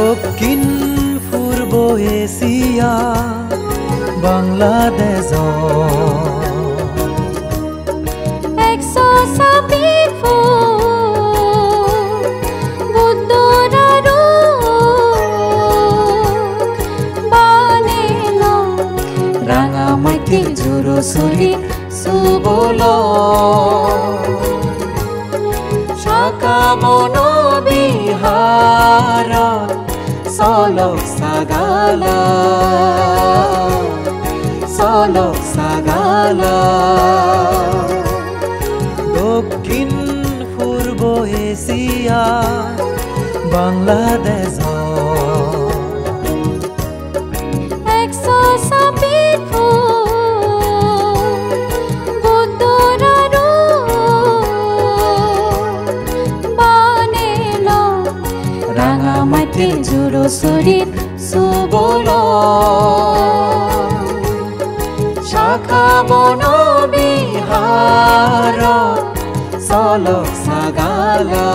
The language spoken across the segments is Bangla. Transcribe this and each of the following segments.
দক্ষিণ পূর্ব এশিয়া বাংলাদেশ রাঙামাটির জোরসুরি সুবল শাখা বন বিহার সলক সাগালা দক্ষিণ পূর্ব এশিয়া বাংলাদেশ রাঙামাটির জোরসুরিত সুবল শাখা বন বিহার সলক সাগালা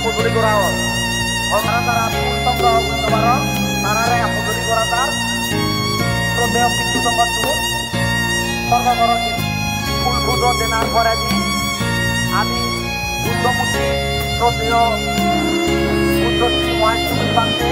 পুজুরি করা হয় ওখানে তারা সংগ্রহ করতে পারো তারা পুজুরি করা তার শ্রদ্ধেয় পিতৃ সংবাদ স্বর্গ করো ফুল পুজো দেনার পরে দিন আমি বুদ্ধমূর্তি শ্রদ্ধেয় বুদ্ধশ্রী Maheshwari Banke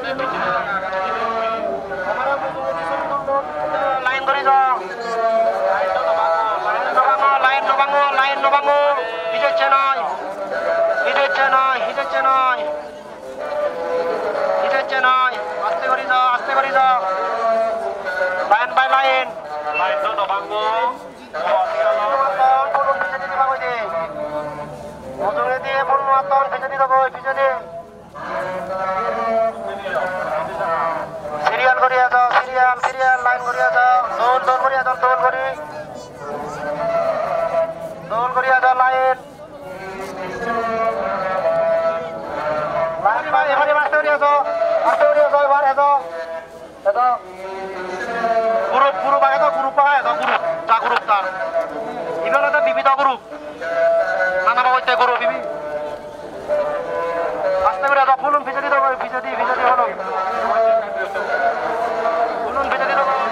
Lain gorizo. Lain no bango. Hije chenai. Aste gorizo. Lain by lain. Lain no bango. Ujungnya dia pun muatan bisa di boy, bisa di. Serial Korea tuh, serial lain Korea tuh, don Korea tuh, don Korea tuh lain. Lain pak, yang mana Korea tuh, ibar itu, guru pakai tuh, guru tak. Ibarat ada bibi tuh guru. Mana mau cek guru bibi? Aste berada pulun bisa di holong. Pulun bisa di holong.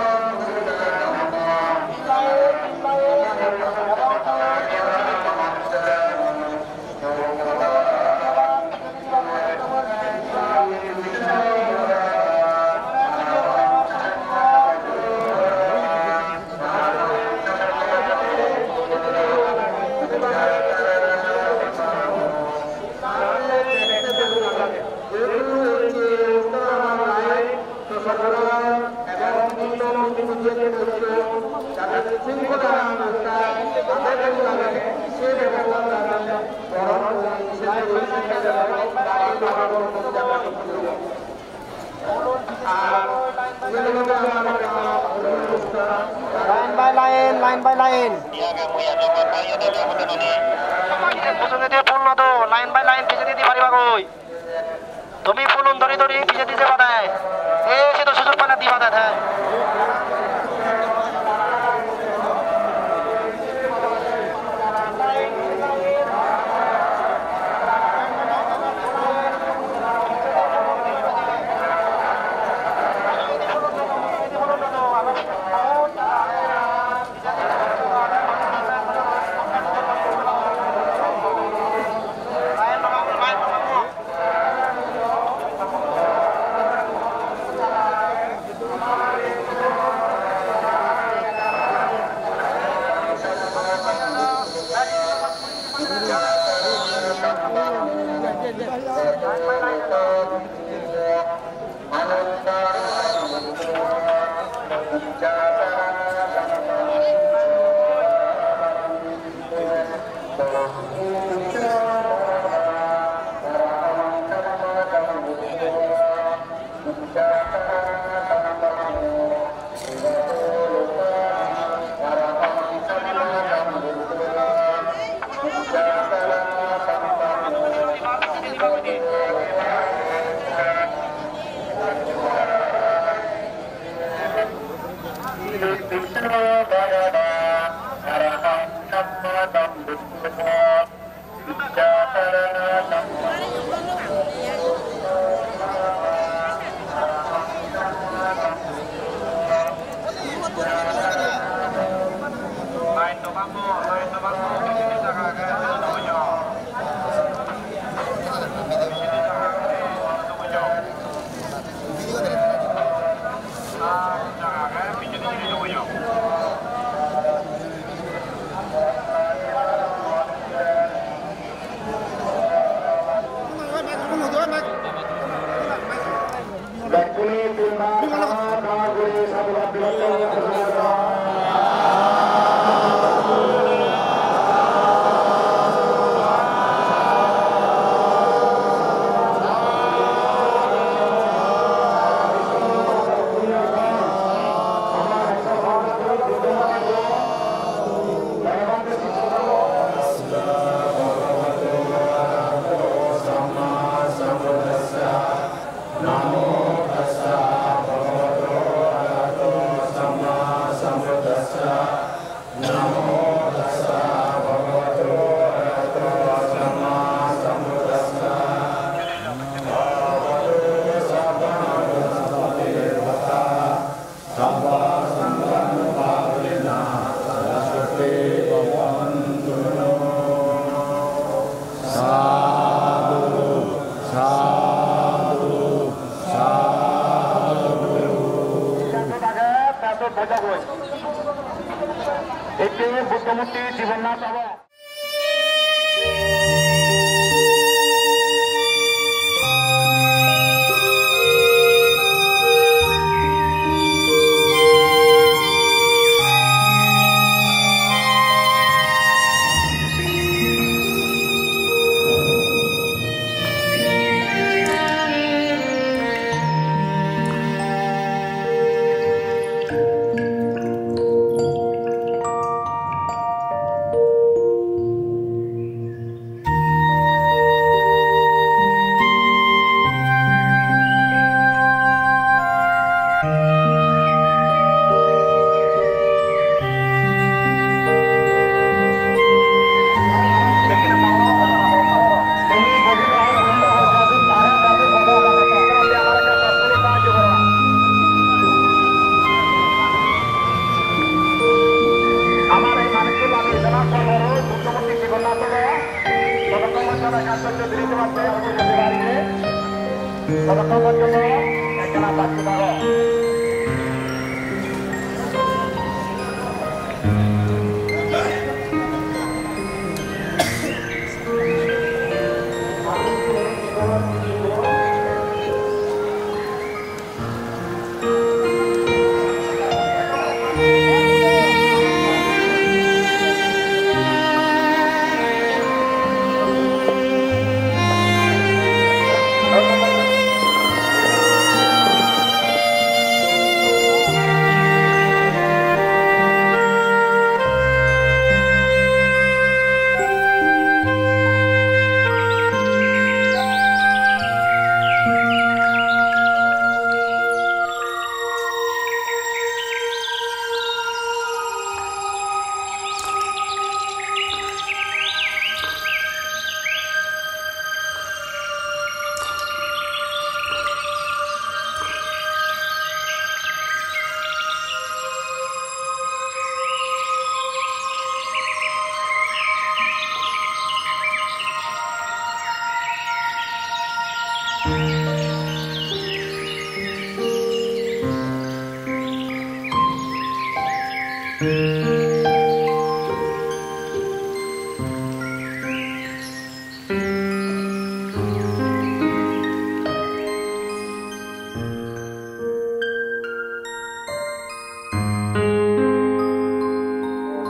Lain by lain. Pusungnya dia pun tuh, lain by lain bisa di bari bagoy. Tumi pulun dori bisa di badai. Situ susur panat di badai. বুদ্ধমূর্তি জীবননাথ বাবা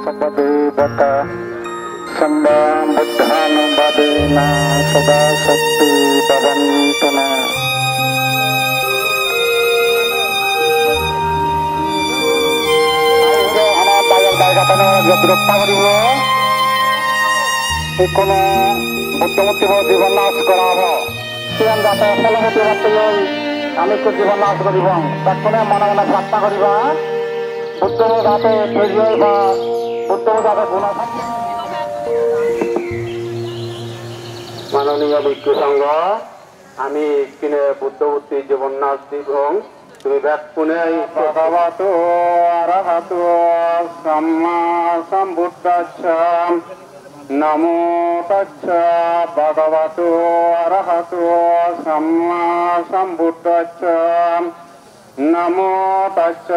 Sabadevata Sambam Buddhanubadena Sada Sakti Bhavantuna. কোনো বুদ্ধমূর্তি জীবন নাশ করা হব সিয়ান যাতে ফলমতি হতে আমি তো জীবন নাশ করিব তৎক্ষণে মনে মনে প্রার্থনা করিবা বুদ্ধ যাতে তৈরি বা বুদ্ধ যাতে গুণ মাননীয় ভিক্ষু সংঘ আমি কিনে বুদ্ধমূর্তি জীবন নাশ দিব তুমি ব্যাকুনে ভগবতো অরহতো সম্মা সম্বুদ্ধস্য নমো তস্য ভগবতো অরহতো সম্মা সম্বুদ্ধস্য নমো তস্য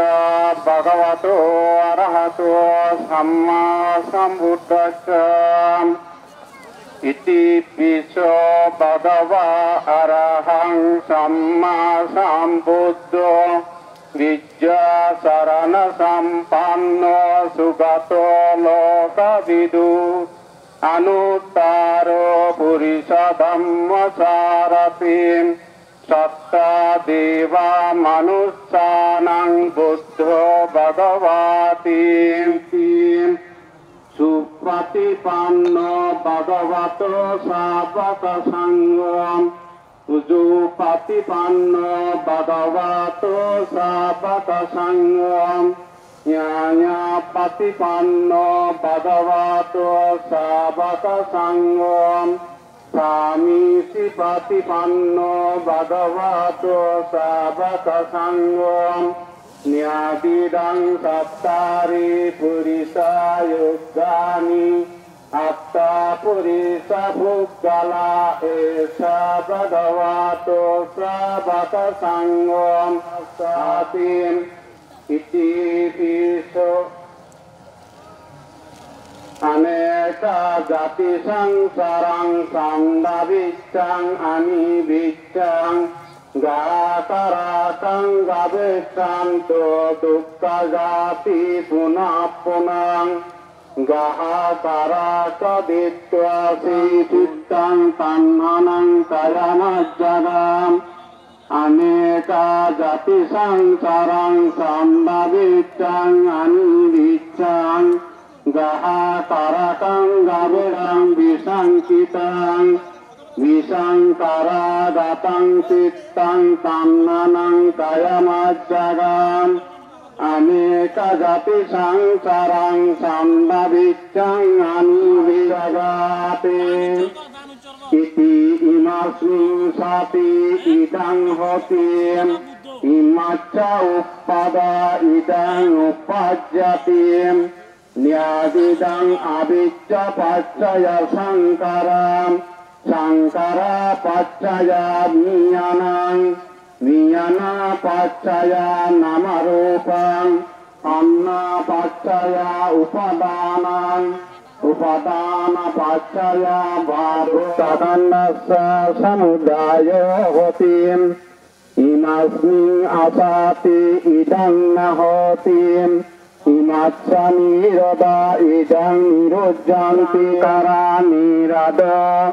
ভগবতো অরহতো সম্মা সম্বুদ্ধস্য ইতি পিছ ভগবা অরহং সম্মা সম্বুদ্ধ বিদ্যা শরণ সম্পন্ন সুগত লোকবিদু অনুত্তর পুরিষ ধম্ম সারথি সত্তা দেবা মনুষ্যানাং বুদ্ধ ভগবতি সুপ্রতিপন্ন ভগবত শাবক সংঘম সুপ্রতিপন্ন ভগবত শাবক সংঘম ন্যায়প্রতিপন্ন ভগবত শাবক সংঘম স্বামীসি প্রতিপন্ন ভগবত শাবক সংঘম ন্যাদিদং সপ্তারি পুরিষায়ুগানি আত্মা পুরিষ ভুগলা এষা ভগবত শাবক সংঘম সাতিম ইতি পিছ aneka jati sangsarang sandavicang anivicang gakarakang gabesanto dukka jati punapunang gahakaraka ditwasi cittang tanhanang kayanajjagam aneka jati sangsarang sandavicang anivicang gahakarakang gaberang bisangkitang bisangkara datang cittang tannanang kayamajjagam aneka jati sangsarang sambavicang anivijagate iti imasmin sati idang hotim imacca uppada idang upajjatim nyadidang abicca paccaya sangkaram sangkara paccaya miyanang miyana paccaya namarupang anna paccaya upadanang upadana paccaya bharusadannassa samudayo hotim imasmin asati idang nahotim imatsa niroda idang nirujjanti kara nirada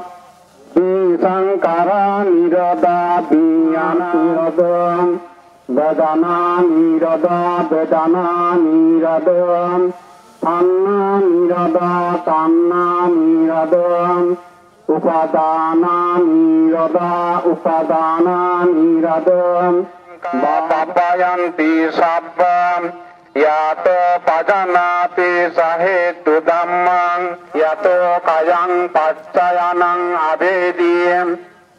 bisangkara nirada biyana nirodam bedana nirada bedana niradam tanna nirada tanna niradam upadana nirada upadana niradam batapayanti sabbam yato pajanati sahetu dhammang yato kayang paccayanang abediyem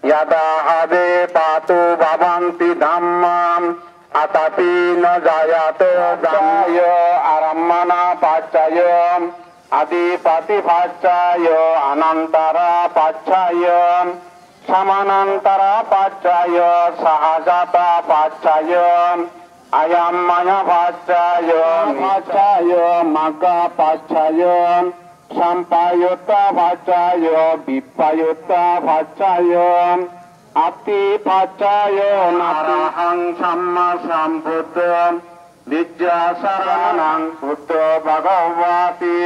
yada habe patu bhavanti dhammam atapi no jayato dhammayo arammana paccayo adipati paccayo anantara paccayo samanantara paccayo sahajata paccayo ayam maya paccaya magga paccaya sampayutta paccaya vippayutta paccaya ati paccaya narahang samma sambuddha vidyasaranang buddha bhagavati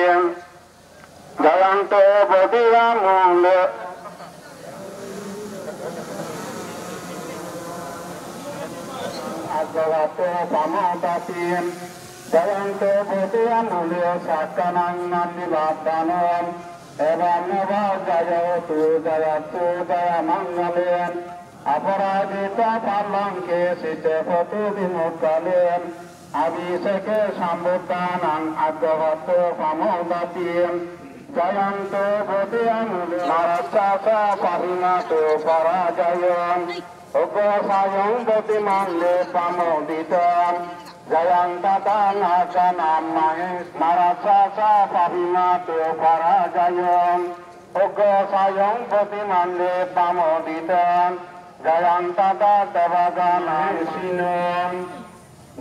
jayanto bodhiyamule Agavato pamadatim jayanto bodhiyam mulya sakanang nandivadanom evam navajayotu jayatu jayamangalim aparadita palanke sitepatu vimuttalim abhiseke sambuddhanang agavato pamadatim jayanto bodhiyam mulya narasasa pahinato parajayam Ogo sayang botiman le pamoditam jayang tata naga namai marasasa pahinato parajayam Ogo sayang botiman le pamoditam jayang tata devagana sinam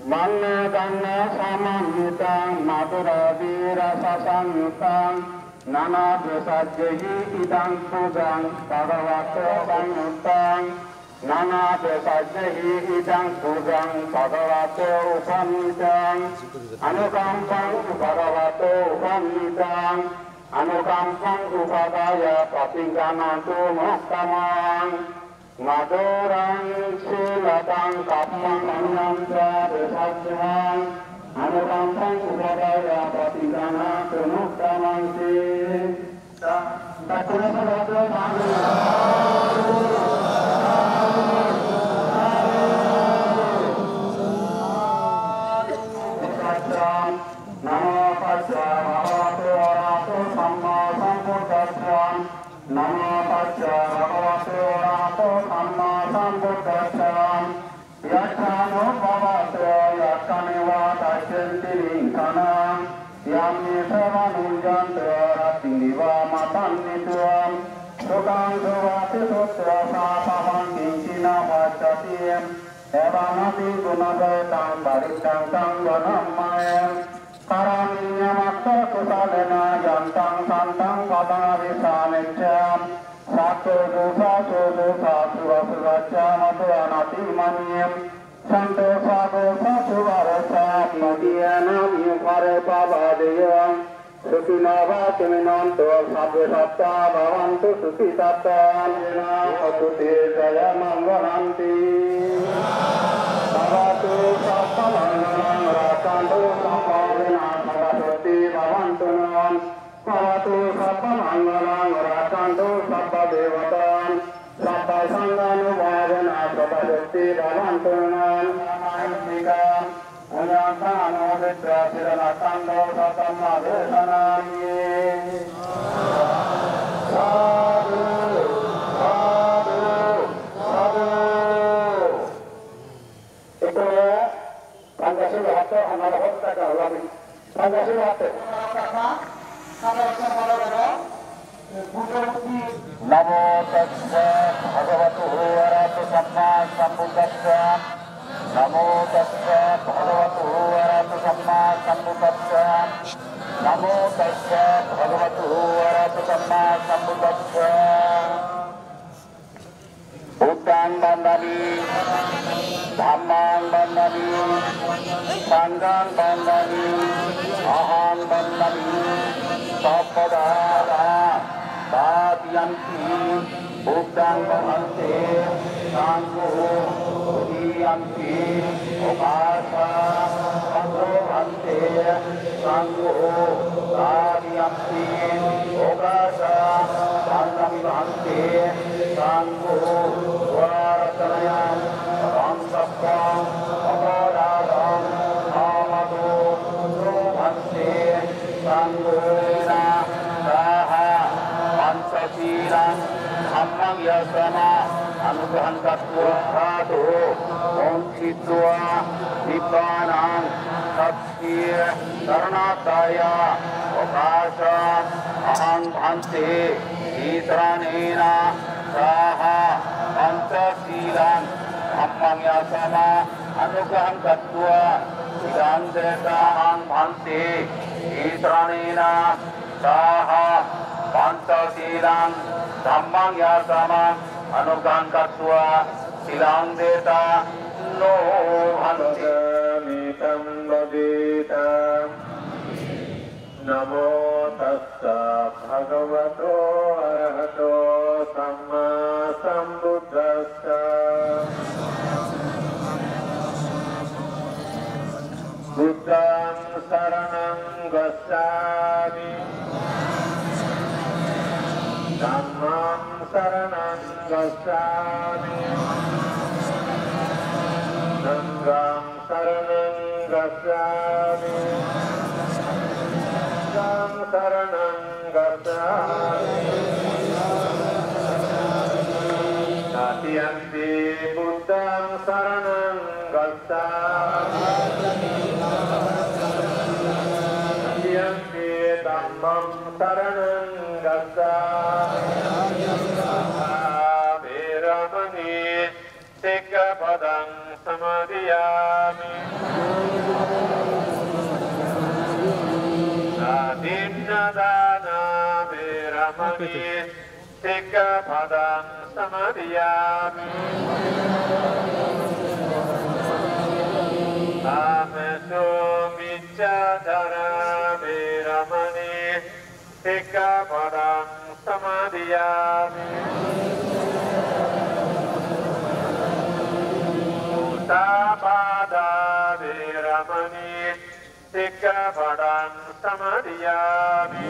manna ganna samanyutang madura vira sasanyutang nana desajyehi idang pujang bhagavato sanyutang Nana desajyehi idang pujang bhagavato upanidang anukampang bhagavato upanidang anukampang upadaya patingkanantu muktamang madurang silatang kapang anandra desajyang anukampang upadaya patingkanantu muktamang takuna sabatu Namo Tassa Bhagavato Arahato Samma Sambuddhassam Namo Tassa Bhagavato Arahato Samma Sambuddhassam Yacchano Bhavato Yaccaneva Tacchenti Linkanam Yamni Savanunjanto Ratiniva Matannituam Sukang Suvati Sutra Sapavan Kinchina Vachatiyam Evanati Gunavetang Parikang Sangvanammayam Karaninya makta kusalena yantang santang patanavisanecam Satu dosa surasuraja matu anati maniem Santo sago sasuvarasa Madianam yukare pavadeyam Sukinava keminanto sabwe sabta bhavantu sukitatan Jena akuti jaya manggalanti Bhavatu sabta mangalang rakantu sampavena sabasuti bhavantu non Bhavatu sabta mangalang rakantu sabta devatan Sabta sangganu bhavena sabasuti bhavantu non Namaintikam Unyantano vidya siranatando satamma desanami Sadhu, sadhu, sadhu Itu ya Pancasila hati amal hota kalami Pancasila hati Namo tassa bhagavato arahato samma sambuddhassa Namo tassa bhagavato arahato samma sambuddhassa Namo tassa bhagavato arahato samma sambuddhassa Buddhang bandhani Dhammang bandhani Sanghang bandhani Ahang bandhani Sapadara Bhadiyanti Buddhang bandhante Sangho Bhadiyanti Okasa Bhadrovante Sangho Bhadiyanti Okasa Bhadrovante Sangho Dwaratanayam Ramsapam Aparadam Amado Drovante Sangho Saha Pancasilang Dhammang Yasana Anugrahan Tattva Sadhu Om Chitwa Nibbanang Satya Saranataya Okasa Ahang Bhante Itranena Saha Pancasilang Dhammang Yasana Anugrahan Tattva Silang Ahang Bhante Itranena Saha Pancasilang Dhammang Yasana Anugrahan Tattva Silang Deta No Bhante Mitam Bhaditam Namo tassa bhagavato arahato samma sambuddhassa Buddhang saranang gacchami Dhammam saranang gacchami Sangham saranang gacchami Sangham saranang gacchami Natyanti Buddhang saranang gacchami Natyanti Dhammam saranang gacchami Veramani Sikkhapadang samadhiyami Sadinadana Veramani Sikkhapadang samadhiyami Amesu Miccadara Veramani Sikkhapadang samadhiyami Uttapada Veramani Sikkhapadang samadhiyami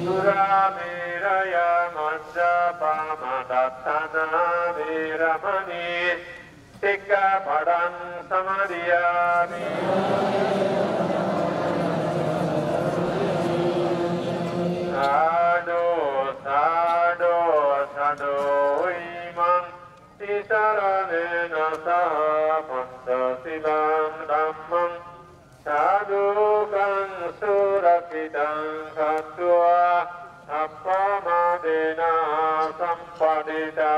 Surameraya Majjapamadattana Veramani Sikkhapadang samadhiyami Sadhu, sadhu, sadhu imam Tisaranena saha Pancasilang dhammam Sadhukang surakitang katva Appamadena sampadita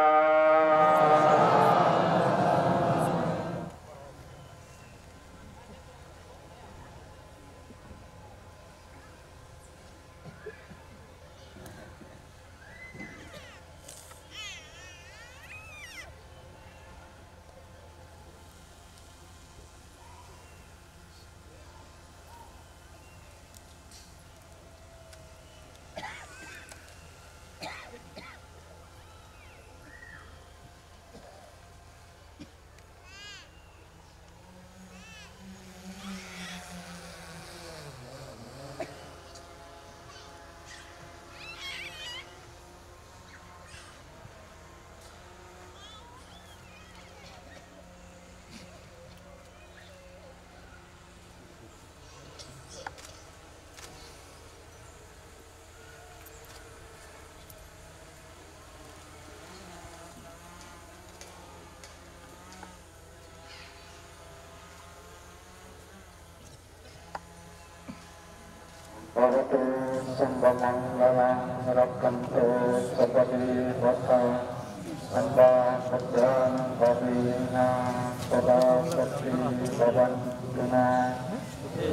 Bhavatu Sambhamangalam Rakkantu Sabati Vata Anda Sajan Bhavina Sada Sakti Bhavantuna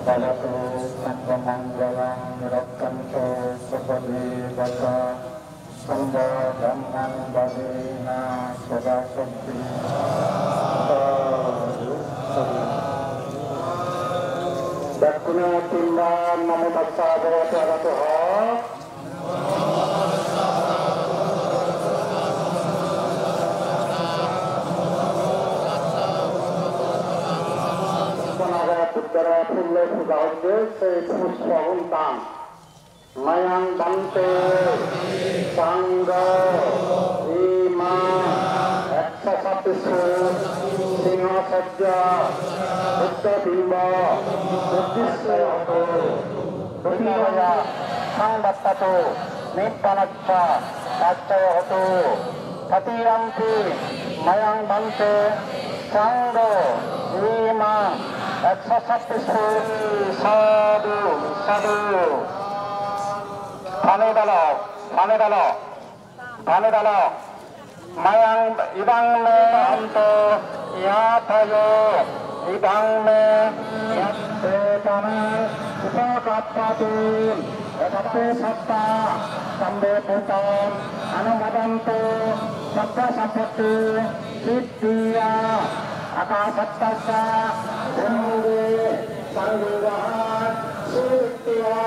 Bhavatu Sambhamangalam Rakkantu Sabati Vata Anda Dhamman Bhavina Sada Sakti Dakuna Timban Namo Tassa Bhagavate Arahato Panaga Puttara Pulle Pudahode Se Pushpahuntam Mayang Bante Sangha Ima Eksasapisu Sinha Sajja Buddha Bimba Buddhisaya Buddhaya Sangbattato Nippanacca Pacchaya Hoto Tatiyampi Mayang Bante Sangha Ima Eksasapisu Sadhu Sadhu Panedalo Mayang Idang Me Anto Yatayo Idang Me Yatsetana Upakapatun Ekape Satta Sambe Putam Anumadanto Satta Sappati Siddhiya Akasattasya Bhumbe Sanggahat Siddhiya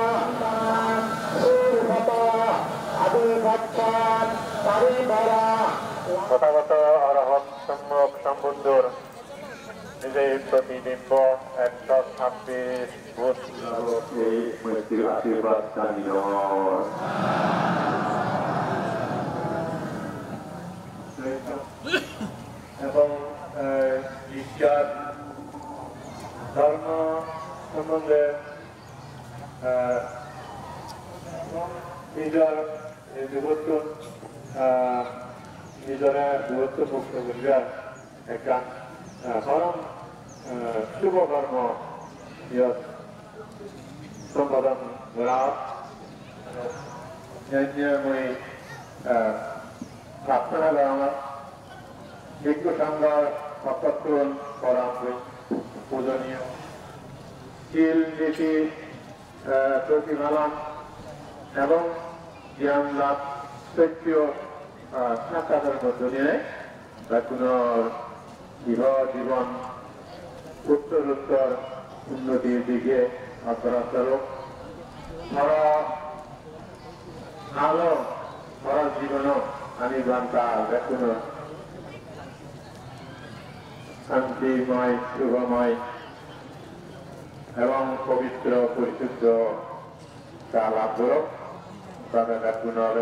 Tathagata অরহত সম্যক সম্বুদ্ধর নিজের প্রতিবিম্ব 126 আশীর্বাদ এবং ইসলাম ধর্ম সম্বন্ধে নিজের দূরত্ব মুক্ত করিবার একটা পরম শুভ কর্ম সম্পাদন করা মই প্রার্থনা করা ভিক্ষু সংঘ সপ্তম পরম পূজনীয় শীল নীতি প্রতিপালন এবং জ্ঞান লাভ সত্যীয় সাক্ষাতের মধ্য দিয়ে কোনো জীবন উত্তরোত্তর উন্নতির দিকে অগ্রসর ধরা আলো ধরা জীবন আনিবান তার কোনো শান্তিময় শুভময় এবং পবিত্র পরিশুদ্ধ তা লাভ করুক তাদের পুনর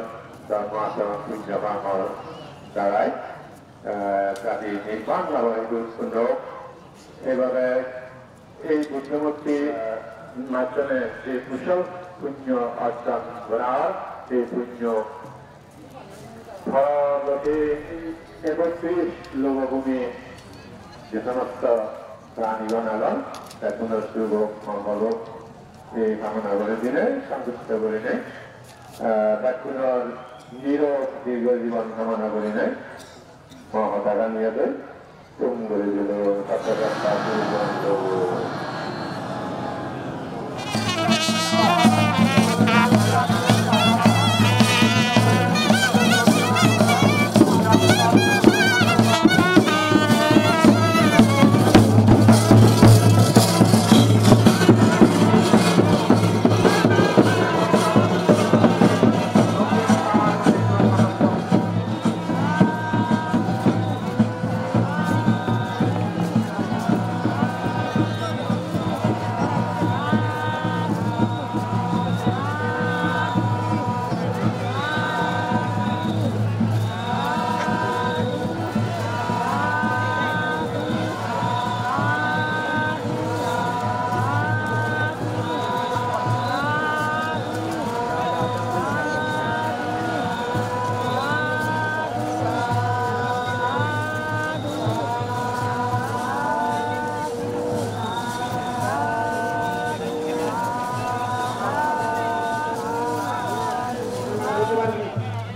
ধর্ম আচরণ পুণ্যকর্মর দ্বারাই তাদের নির্মাণ লাভ সুন্দর এইভাবে এই বুদ্ধমূর্তির মাধ্যমে যে কুশল পুণ্য অর্জন করার সেই পুণ্য ফলকে 31 লোকভূমি যে সমস্ত প্রাণীগণ আলো তার পুনর্শুভ মঙ্গল এই কামনা করে দিলে সন্তুষ্ট করে নেয় তার পুনর নিরোগ দীর্ঘ জীবন কামনা করে নেয় মহাত্মা গান্ধী তুমি করে দিল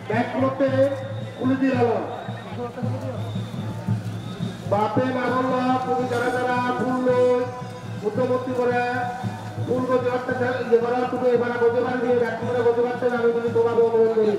ব্যাগগুলোতে খুলে দিয়ে গেল বাপে মারল তুমি যারা যারা ফুল মধ্যবর্তী করে ফুল গতি করতে যে করা তুমি এবার গতি বার দিয়ে ব্যাগ করে গতি করতে আমি যদি তোমাকে অনুরোধ করি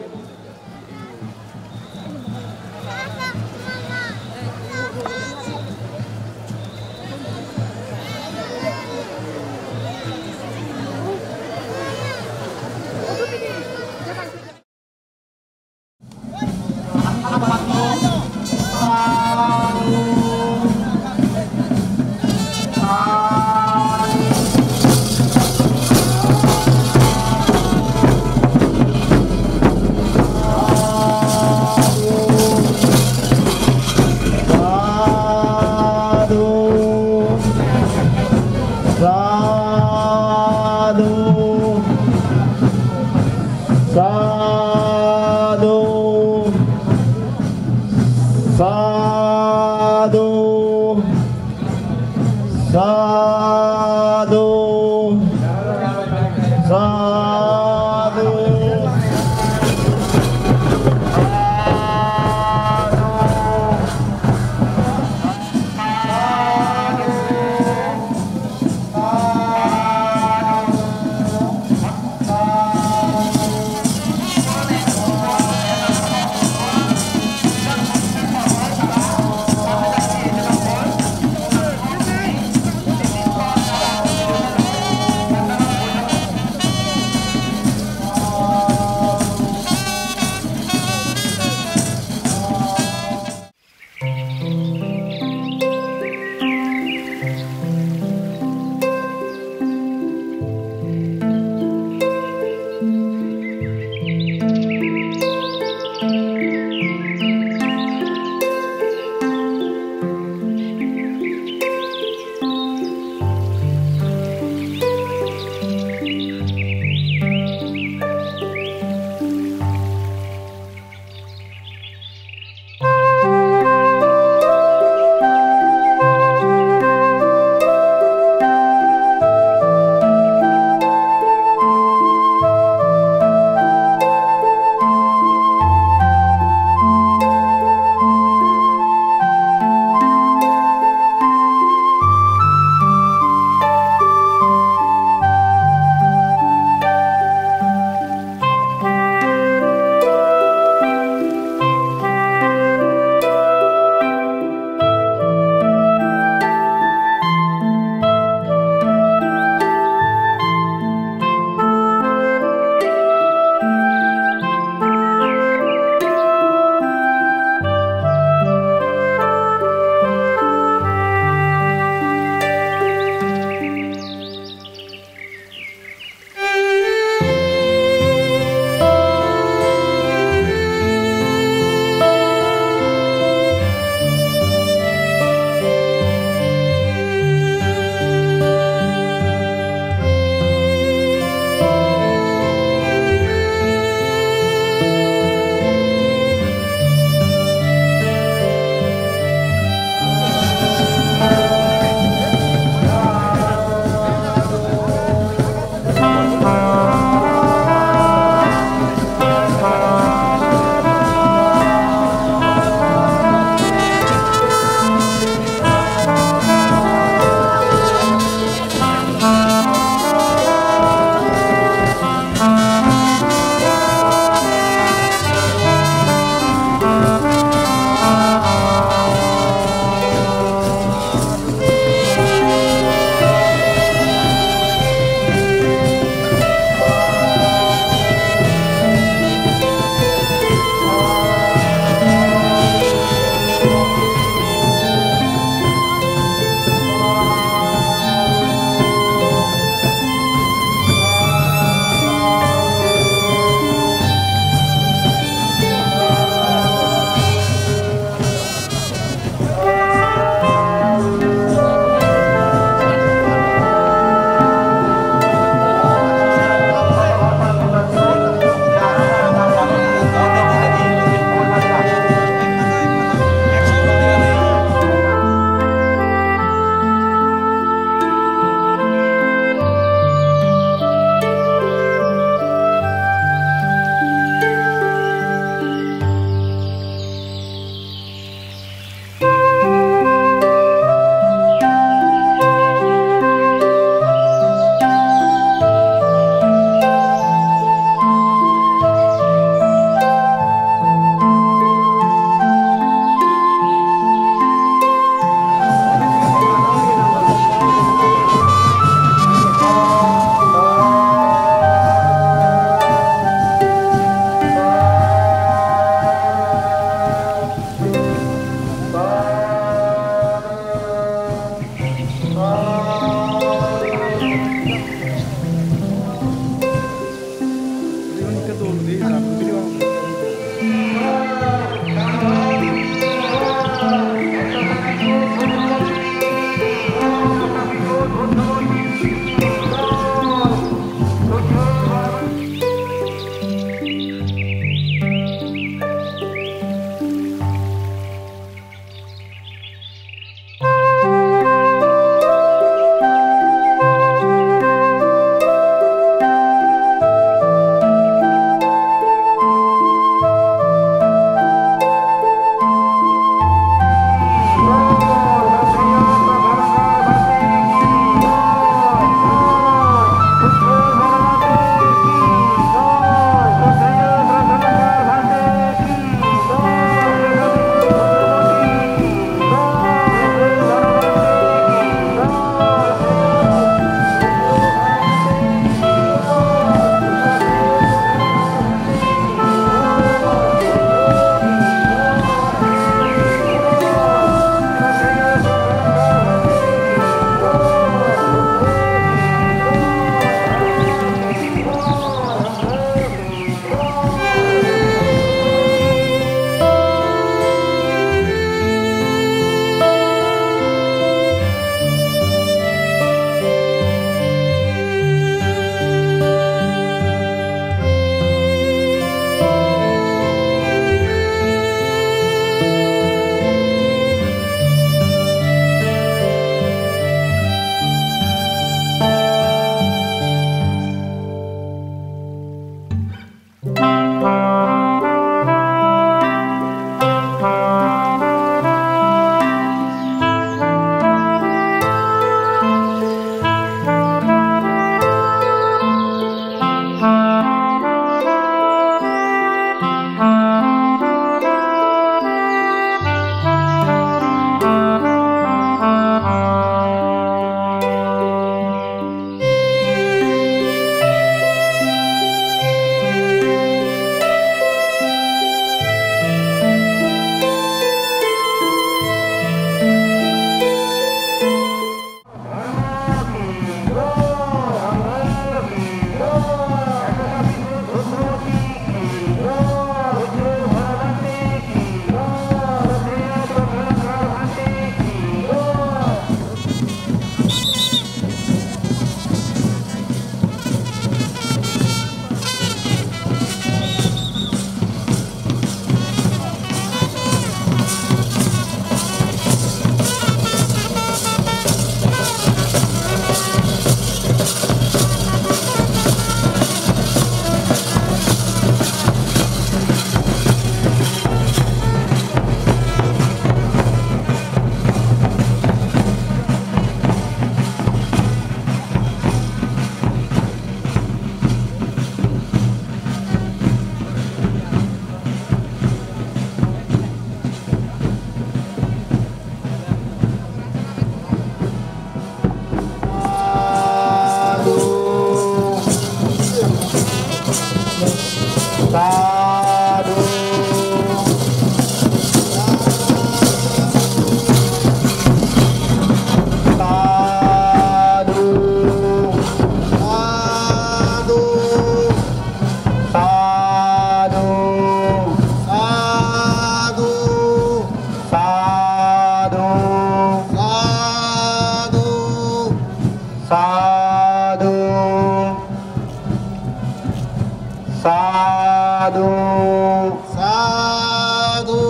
সাধু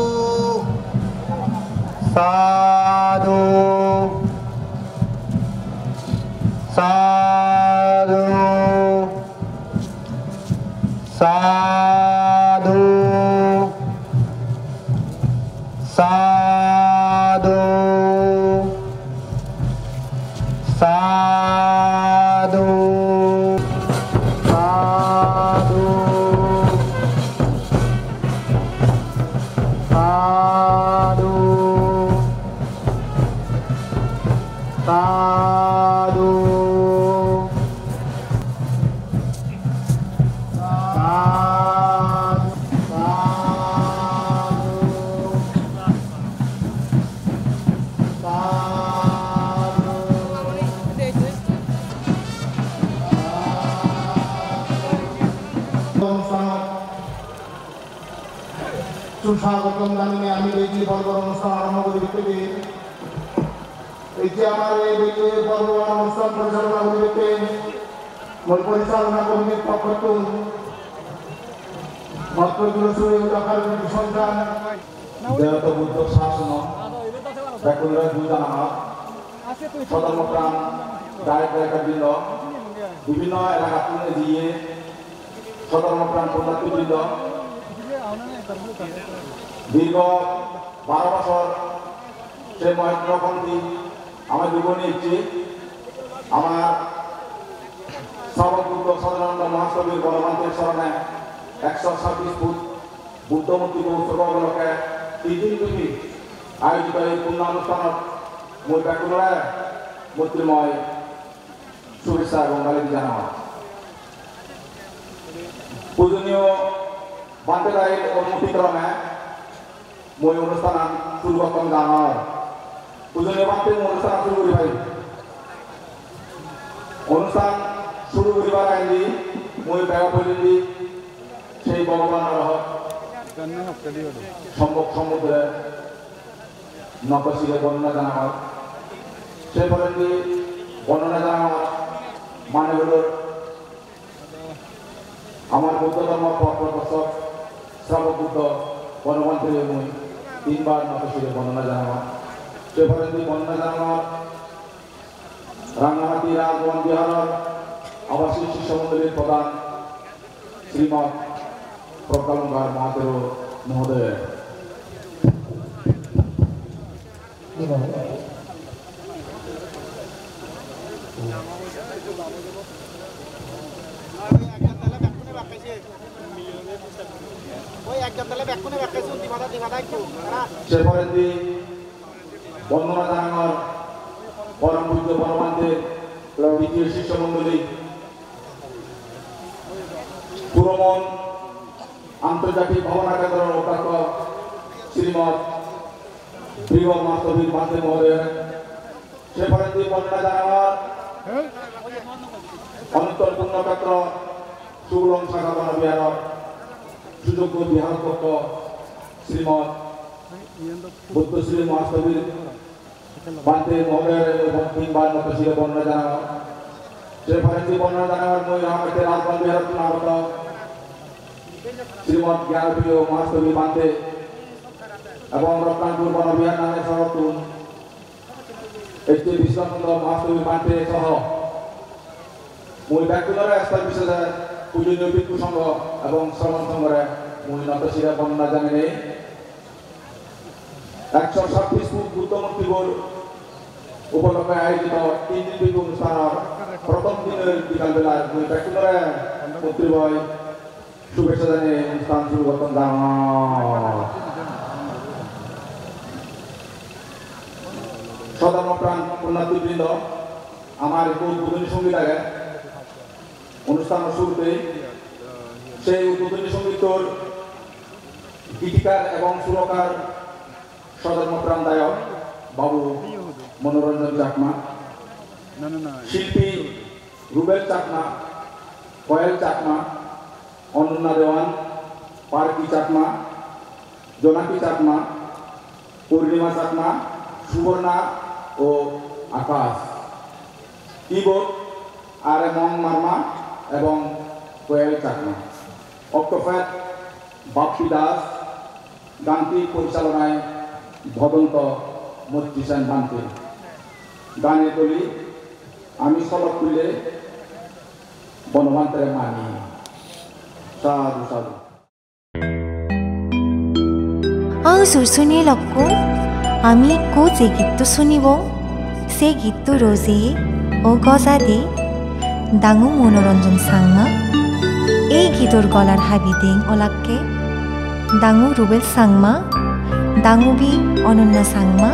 সাধু সাধু সাধু সাধু সাধু সাধু সাধু সাধু সুস্বাগতম জানিয়ে আমি দেখি পর্ব অনুষ্ঠান আরম্ভ করে দিতে এই যে আমার এই দেখি পর্ব অনুষ্ঠান পরিচালনা করিতে মূল পরিচালনা কমিটির পক্ষ মতগুলো শুরু দেখার সন্তান দেহত বুদ্ধ শাসন ব্যাকুলরা দুজানা সদর্মপ্রাণ গায়ক-গায়িকাবৃন্দ বিভিন্ন এলাকা তুলে দিয়ে সদর্মপ্রাণ পুণ্যার্থীবৃন্দ দীর্ঘ 12 বছর সে মহেন্দ্রপন্থী আমার জীবনে ইচ্ছে আমার সর্ববুদ্ধ সদানন্দ মহাসবির গণমান্ত্রের স্মরণে 126 ফুট বুদ্ধমূর্তি উৎসব উপলক্ষে 3 দিন ব্যাপী আয়োজিত এই পূর্ণ অনুষ্ঠানত মই ব্যাকুলৰে মূর্তিময় শুভেচ্ছা এবং গালি জানাও পূজনীয় বান্তে রায়ের অনুমতিক্রমে মই অনুষ্ঠান শুরু করতাম জানার পূজনীয় বান্তে অনুষ্ঠান শুরু করি ভাই অনুষ্ঠান শুরু করিবার আগে মই বেড়া পর্যন্ত সেই ভগবানের সম্ভব সমুদ্রে নকশিলে বর্ণনা জানার সেই পর্যন্ত বর্ণনা জানার মানে হল আমার বৌদ্ধ ধর্ম প্রবর্তক শ্রাবক বুদ্ধ গণমান্ত্রী মই 3 বার নকশিলে বর্ণনা জানার সেই পর্যন্ত বর্ণনা জানার রাঙ্গামাটি রাজভবন বিহারের আবাসিক শিক্ষা মন্ডলীর প্রধান শ্রীমৎ প্রকালঙ্কার মহাদেব মহোদয় সেপরেন্দি বন্দনা জানানোর পরম পূজ্য পরমান্তের দ্বিতীয় শিষ্যমণ্ডলী পুরমন আন্তর্জাতিক ভাবনা কেন্দ্রের অধ্যক্ষ শ্রীমৎ প্রিয় মাস্তবীর মান্তে মহোদয় সেপরেন্দি বন্দনা জানানোর অন্তর পুণ্যক্ষেত্র সুগুলং শাখা বনবিহার সুযোগ্য বিহারপক্ষ শ্রীমৎ বুদ্ধশ্রী মহাস্তবীর বান্তে মহোদয়ের এবং 3 বার নকশিলে বর্ণনা জানানো সেপরেন্দি বর্ণনা জানানোর মই রামঘাটের রাজভবন বিহার চুনাগত শ্রীমৎ জ্ঞানপ্রিয় মহাস্তবী বান্তে এবং রত্নাপুর বনবিহার নামে সহতুন একটি বিশ্বনন্দ মহাস্তবী বান্তে সহ মই ব্যাকুলরে স্থল বিশেষে পূজনীয় ভিক্ষু সংঘ এবং শ্রমণ সংঘরে মই নকশিলে বর্ণনা জানিয়ে 126 ফুট বুদ্ধমূর্তি উপলক্ষে আয়োজিত 3 দিন ব্যাপী অনুষ্ঠানের প্রথম দিনের বিকালবেলায় মই ব্যাকুলরে মন্ত্রীবয় শুভেচ্ছা জানিয়ে অনুষ্ঠান শুরু করতাম জানার সধর্মপ্রাণ পুণ্যার্থীবৃন্দ আমার একটু উদ্বোধনী সঙ্গীত আগে অনুষ্ঠানের শুরুতে সেই উদ্বোধনী সঙ্গীতর গীতিকার এবং সুরকার সধর্মপ্রাণ দায়ক বাবু মনোরঞ্জন চাকমা শিল্পী রুবেল চাকমা কয়েল চাকমা অনন্যা দেওয়ান পার্কি চাকমা জোনাকি চাকমা পূর্ণিমা চাকমা সুবর্ণা ও আকাশ কিবোর্ড আর এম মার্মা এবং কোয়েল চাকমা অক্টোপ্যাড বাপ্পি দাস, গানটি পরিচালনায় ভদন্ত মৈত্রীসেন বান্তে। গানে বলি আমি সলক খুললে বনবান্তরে মানি। সাধু সাধু। सुरसुनी लक्को आमी को जे गीत शुनिब से गीत रोजे ओ गजा दे डांगु मनोरंजन सांगमा এই গীতর গলার হাবি দেং ওলাক্কে ডাঙু রুবেল সাংমা ডাঙুবি অনন্যা সাংমা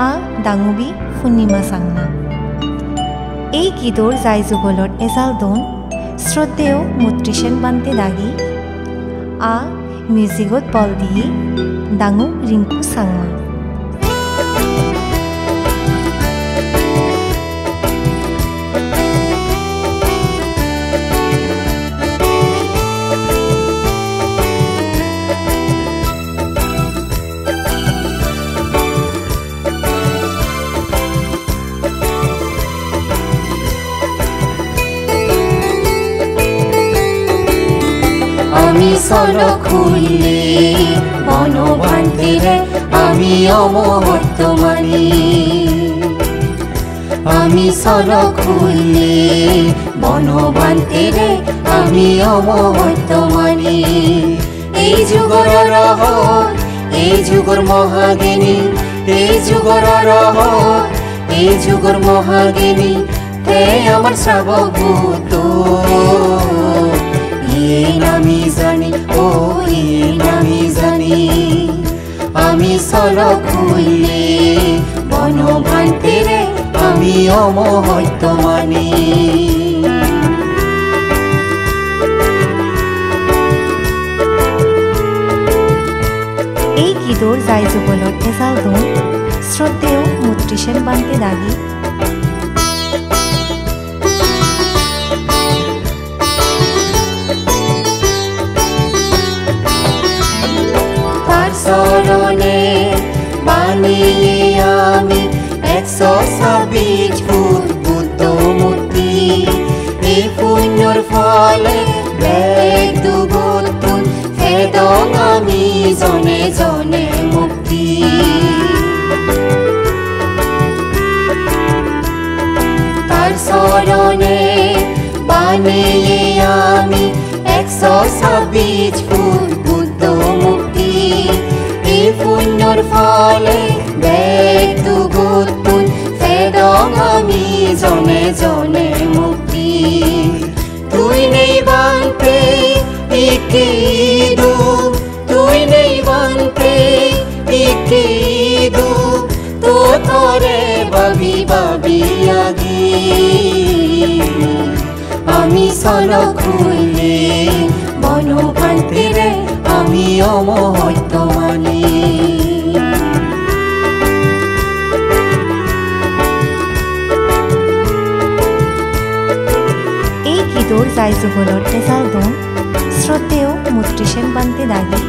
আ ডাঙুবি পূর্ণিমা সাংমা। এই গীতর যাই যুগলত এজাল দন শ্রদ্ধেয় মৈত্রীসেন বান্তে দাগি আ মিউজিকত বল দিয়ে ডাঙু রিংকু সাংমা। আমি সলক খুললে বনবান্তেরে আমি অমহত্তমানি। আমি সলক খুললে বনবান্তেরে আমি অমহত্তমানি। এই যুগর রহস্য এই যুগর মহাজ্ঞানী, এই যুগর রহস্য এই যুগর মহাজ্ঞানী, তে আমার শ্রাবক ভূত আমি জানি, ও আমি জানি। আমি সলক খুললে বনবান্তেরে আমি অমহত্তমানি। এই গীতর যাই যুগলত এজাল দন শ্রদ্ধেয় মৈত্রীসেন বান্তে দাগি চরণে বানিয়ে আমি 126 ফুট বুদ্ধ মূর্তি। এই পুণ্যর ফলে বেগ দুগুণ ফেদং আমি জনে জনে মুক্তি। তার চরণে বানিয়ে আমি 126 ফুট বুদ্ধ মুক্তি। পুণ্যর ফলে বেগ দুগুণ ফেদং আমি জনে জনে মুক্তি। তুই নেই বান্তে ইকিদু, তুই নেই বান্তে ইকিদু, তো তোরে বাবি বাবি আগি। আমি সলক খুললে বনবান্তেরে আমি অমহত্তমানি। এই গীতর যাই যুগলত এজাল দন শ্রদ্ধেয় মৈত্রীসেন বান্তে দাগি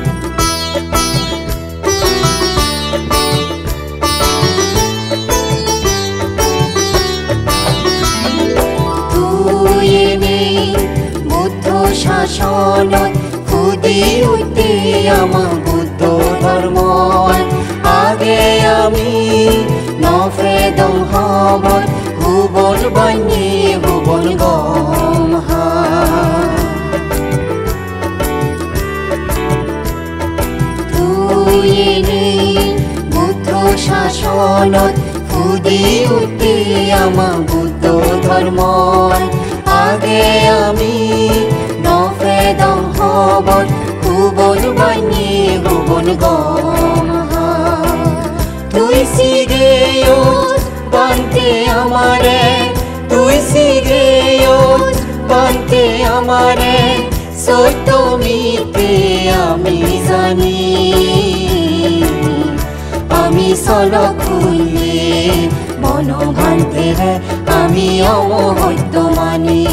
তুই নেই বুদ্ধ শাসনত খুদি উঠতে আমার বুদ্ধ ধর্ম। আগে আমি নফেদং হব ভুবন বাণী ভুবন গম। তুই নেই বুদ্ধ শাসনত খুদি উঠতে আমার বুদ্ধ ধর্ম। আগে আমি নফেদং হব ভুবন বাণী ভুবন গম। তুই সিগেয়ত বান্তে আমারে, তুই সিগেয়ত বান্তে আমারে, সত্য মিথ্যে আমি জানি। আমি সলক খুললে বনবান্তেরে আমি অমহত্তমানি।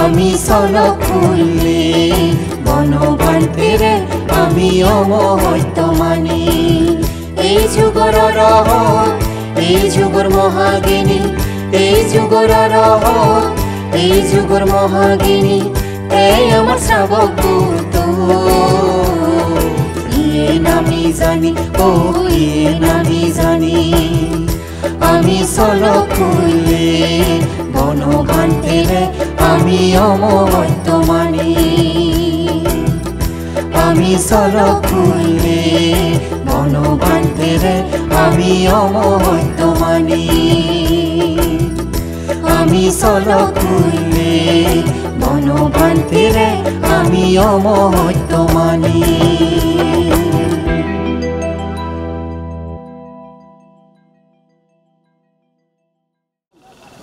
আমি সলক খুললে বনবান্তেরে আমি অমহত্তমানি। এই যুগর রহস্য এই যুগর মহাজ্ঞানী, এই যুগর রহস্য এই যুগর মহাজ্ঞানী, এই আমার শ্রাবক পুত ইয়ে নামি জানি ও ইয়ে নামি জানি আমি চলক খুলে গণভান্তেৰে আমি অমহত্য মানি আমি চলক খুলে গণভান্তেৰে আমি অমহত্য মানি আমি চলক খুলে গণভান্তেৰে আমি অমহত্য মানি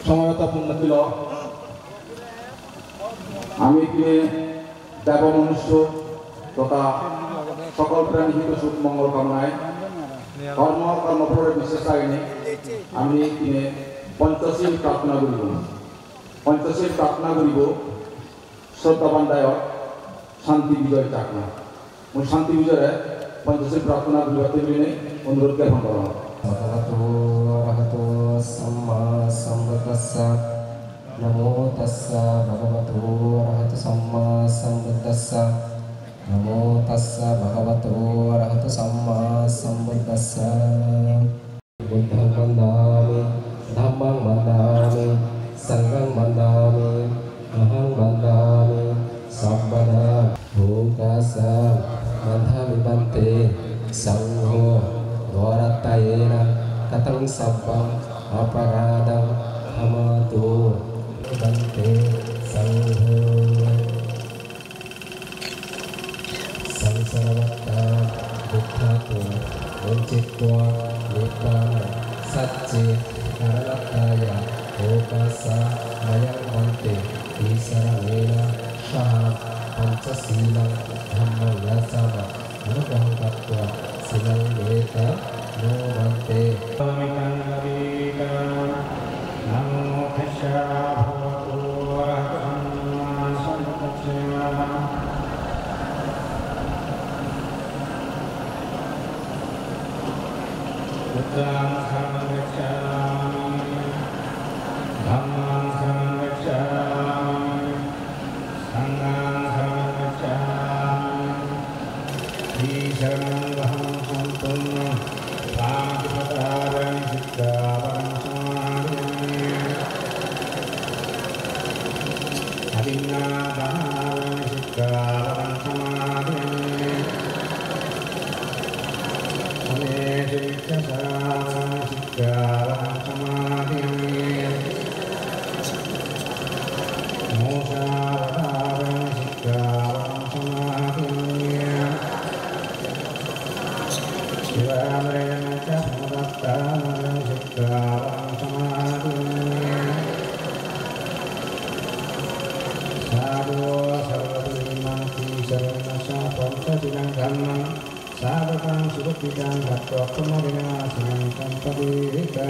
সময়তাপূর্ণ ছিল আমি কিনে দেব মনুষ্য তথা সকল প্রাণী হিত সুখ মঙ্গল কামনায় কর্মফলের বিশেষ আইনে আমি কিনে পঞ্চশীল প্রার্থনা করিব শ্রদ্ধাবান দায়ক শান্তি বিজয় চাকমা মই শান্তি বিজয়ে পঞ্চশীল প্রার্থনা করিবাতে অনুরোধ জ্ঞাপন করা হয়। Bhagavato arahato samma sambuddhassa namo tassa bhagavato arahato samma sambuddhassa namo tassa bhagavato arahato samma sambuddhassa buddhang mandami dhammang mandami sanghang mandami ahang mandami sabbana bhukasa mandhami bante sangho Dwaratayena katang sabbang aparadang hamatu bante sangho sangsaravatta dukkhato uncitwa nibbana satche karanataya okasa mayang bante disaramena shaha pancasilang dhammang yasama anugahang tattva silang meta no bante pamitan nabika namo tassa bhagavato arahato samma buddhang saranang gacchami dhammang saranang gacchami sanghang saranang gacchami di saranang aham santunna pāmatipatārani siddhāvaram samādhyami avinnādhārani siddhāvaram samādhyami ameśavicchasārani siddhāvaram samādhyami moksāvadhārani siddhāvaram samādhyami Shivalayana ca Bhagavatāram siddhāvaram samādhyami Sādho sarvadhimanti saranasa pancadinam dhammam Sādhakam sudukidam bhattva punarināsinam sampadhika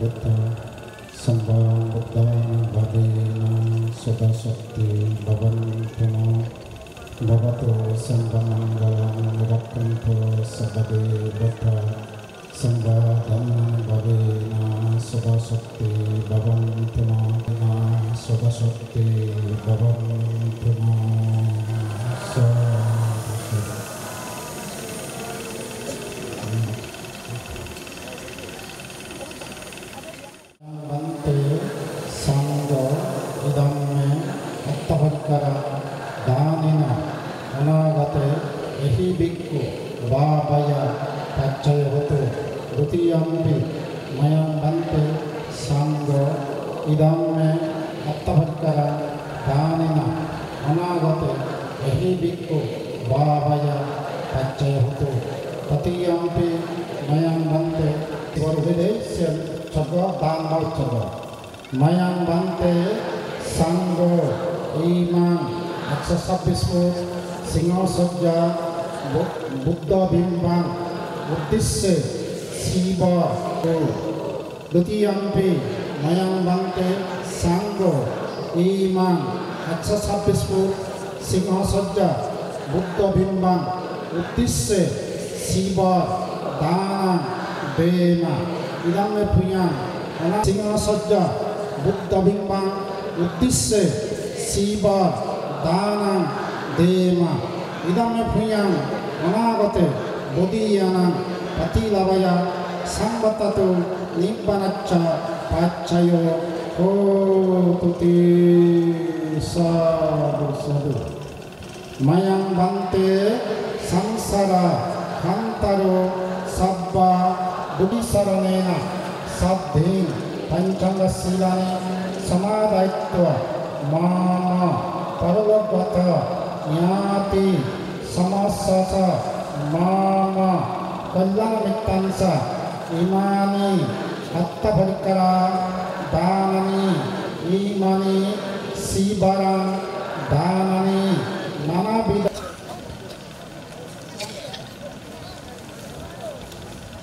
Buddha sambang buddhang badena soda sakti bhavantuna bhavato sambamanggalam rakkanto sabade buddha sambadam bhavena soda sakti bhavantuna soda sakti bhavantuna Danena anagate ehi bhikkhu vāvaya pacchaya hotu dutiyampi mayam bante sangho idamme attavakkara danena anagate ehi bhikkhu bhavaya pacchaya hotu tatiyampi mayang bante Borvidesya Chaga Dhanmal Chaga Mayang Bante Sangho Iman 126 foot Singo Sajja Buddha Bimbang Uddisse Siva Dutiyampi Mayang Bante Sangho Iman 126 foot Singo Sajja Buddha Bimbang Uddisse Siva Dhanam Dena idame punya anak singa sajja buddha bimbang uddisse siva dana dema idame punya anagate bodhiyana patilabaya sambatatu nibbanacca paccayo hotuti sadhu mayang bante samsara kantaro sabba Buddhisaranena Saddhin Panchanga Silani Samadhaitva Mama Paralabhata Nyati Samasasa Mama Kalyanamitansa Imani Atta Parikara Dhanani Imani Sibaran Dhanani Nanabida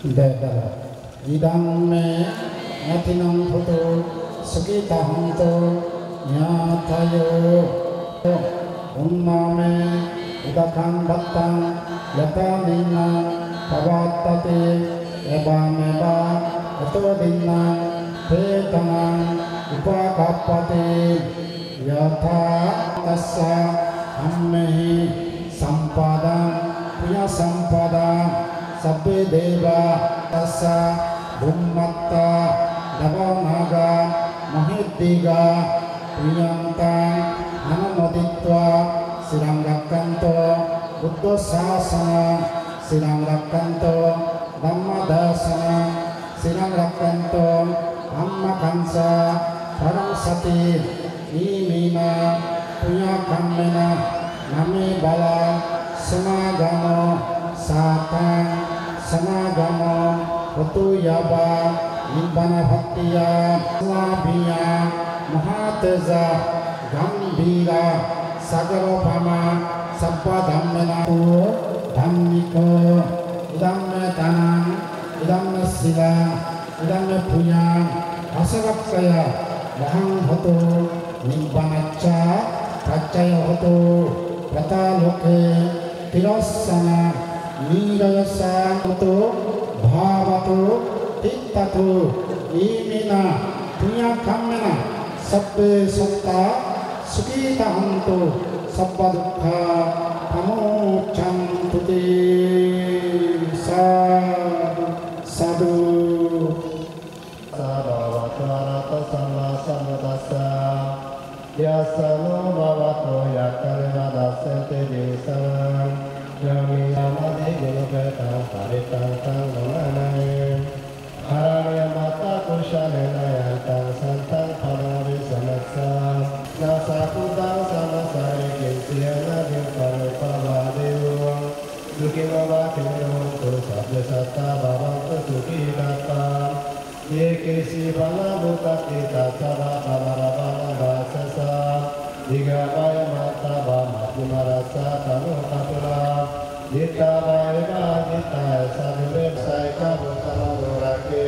Dada idang me natinam photo sakita hanto nyatayo unname udakan battang yatanina pavattate ebameba atodinna petana upakappate yatha tassa ammehi sampadang punya sampadang Sabbe deva tassa bhummatta davanaga mahiddiga priyantang anamoditva sirang rakkanto buddha sasana sirang rakkanto dhamma dasana sirang rakkanto amma kansa parang sati imina punya kammena nami bala semagamo satang samagamo hotu yaba nibbana bhaktiya slabiya mahateza gambira sagarobhama sabba dhammena dhammiko idamme tanang idamme sila idamme punya asavakaya mahang hotu nibbanacca paccaya hotu prataloke tirasana Nirayasa itu bhavatu tittatu imina punya kamena sabbe satta sukita hantu sabba dukkha pamuccantuti sadhu sadhu sabhavatu arata sama samudasa yasano bhavato yakarena dasente disana Yami amadi gunupetang paritang tang namanay Haraya mata kushanena yantang santang panavi samatsa Nasa kudang sama sari kinsiyana dimparu pavadiwang Duki mabakirung kusabde satta babang kesuki datang Yekisi bala bukati tatsara palarabana basasa Diga baya mata bama kumarasa tanu kapura Dita baya dita sadure saika butama durake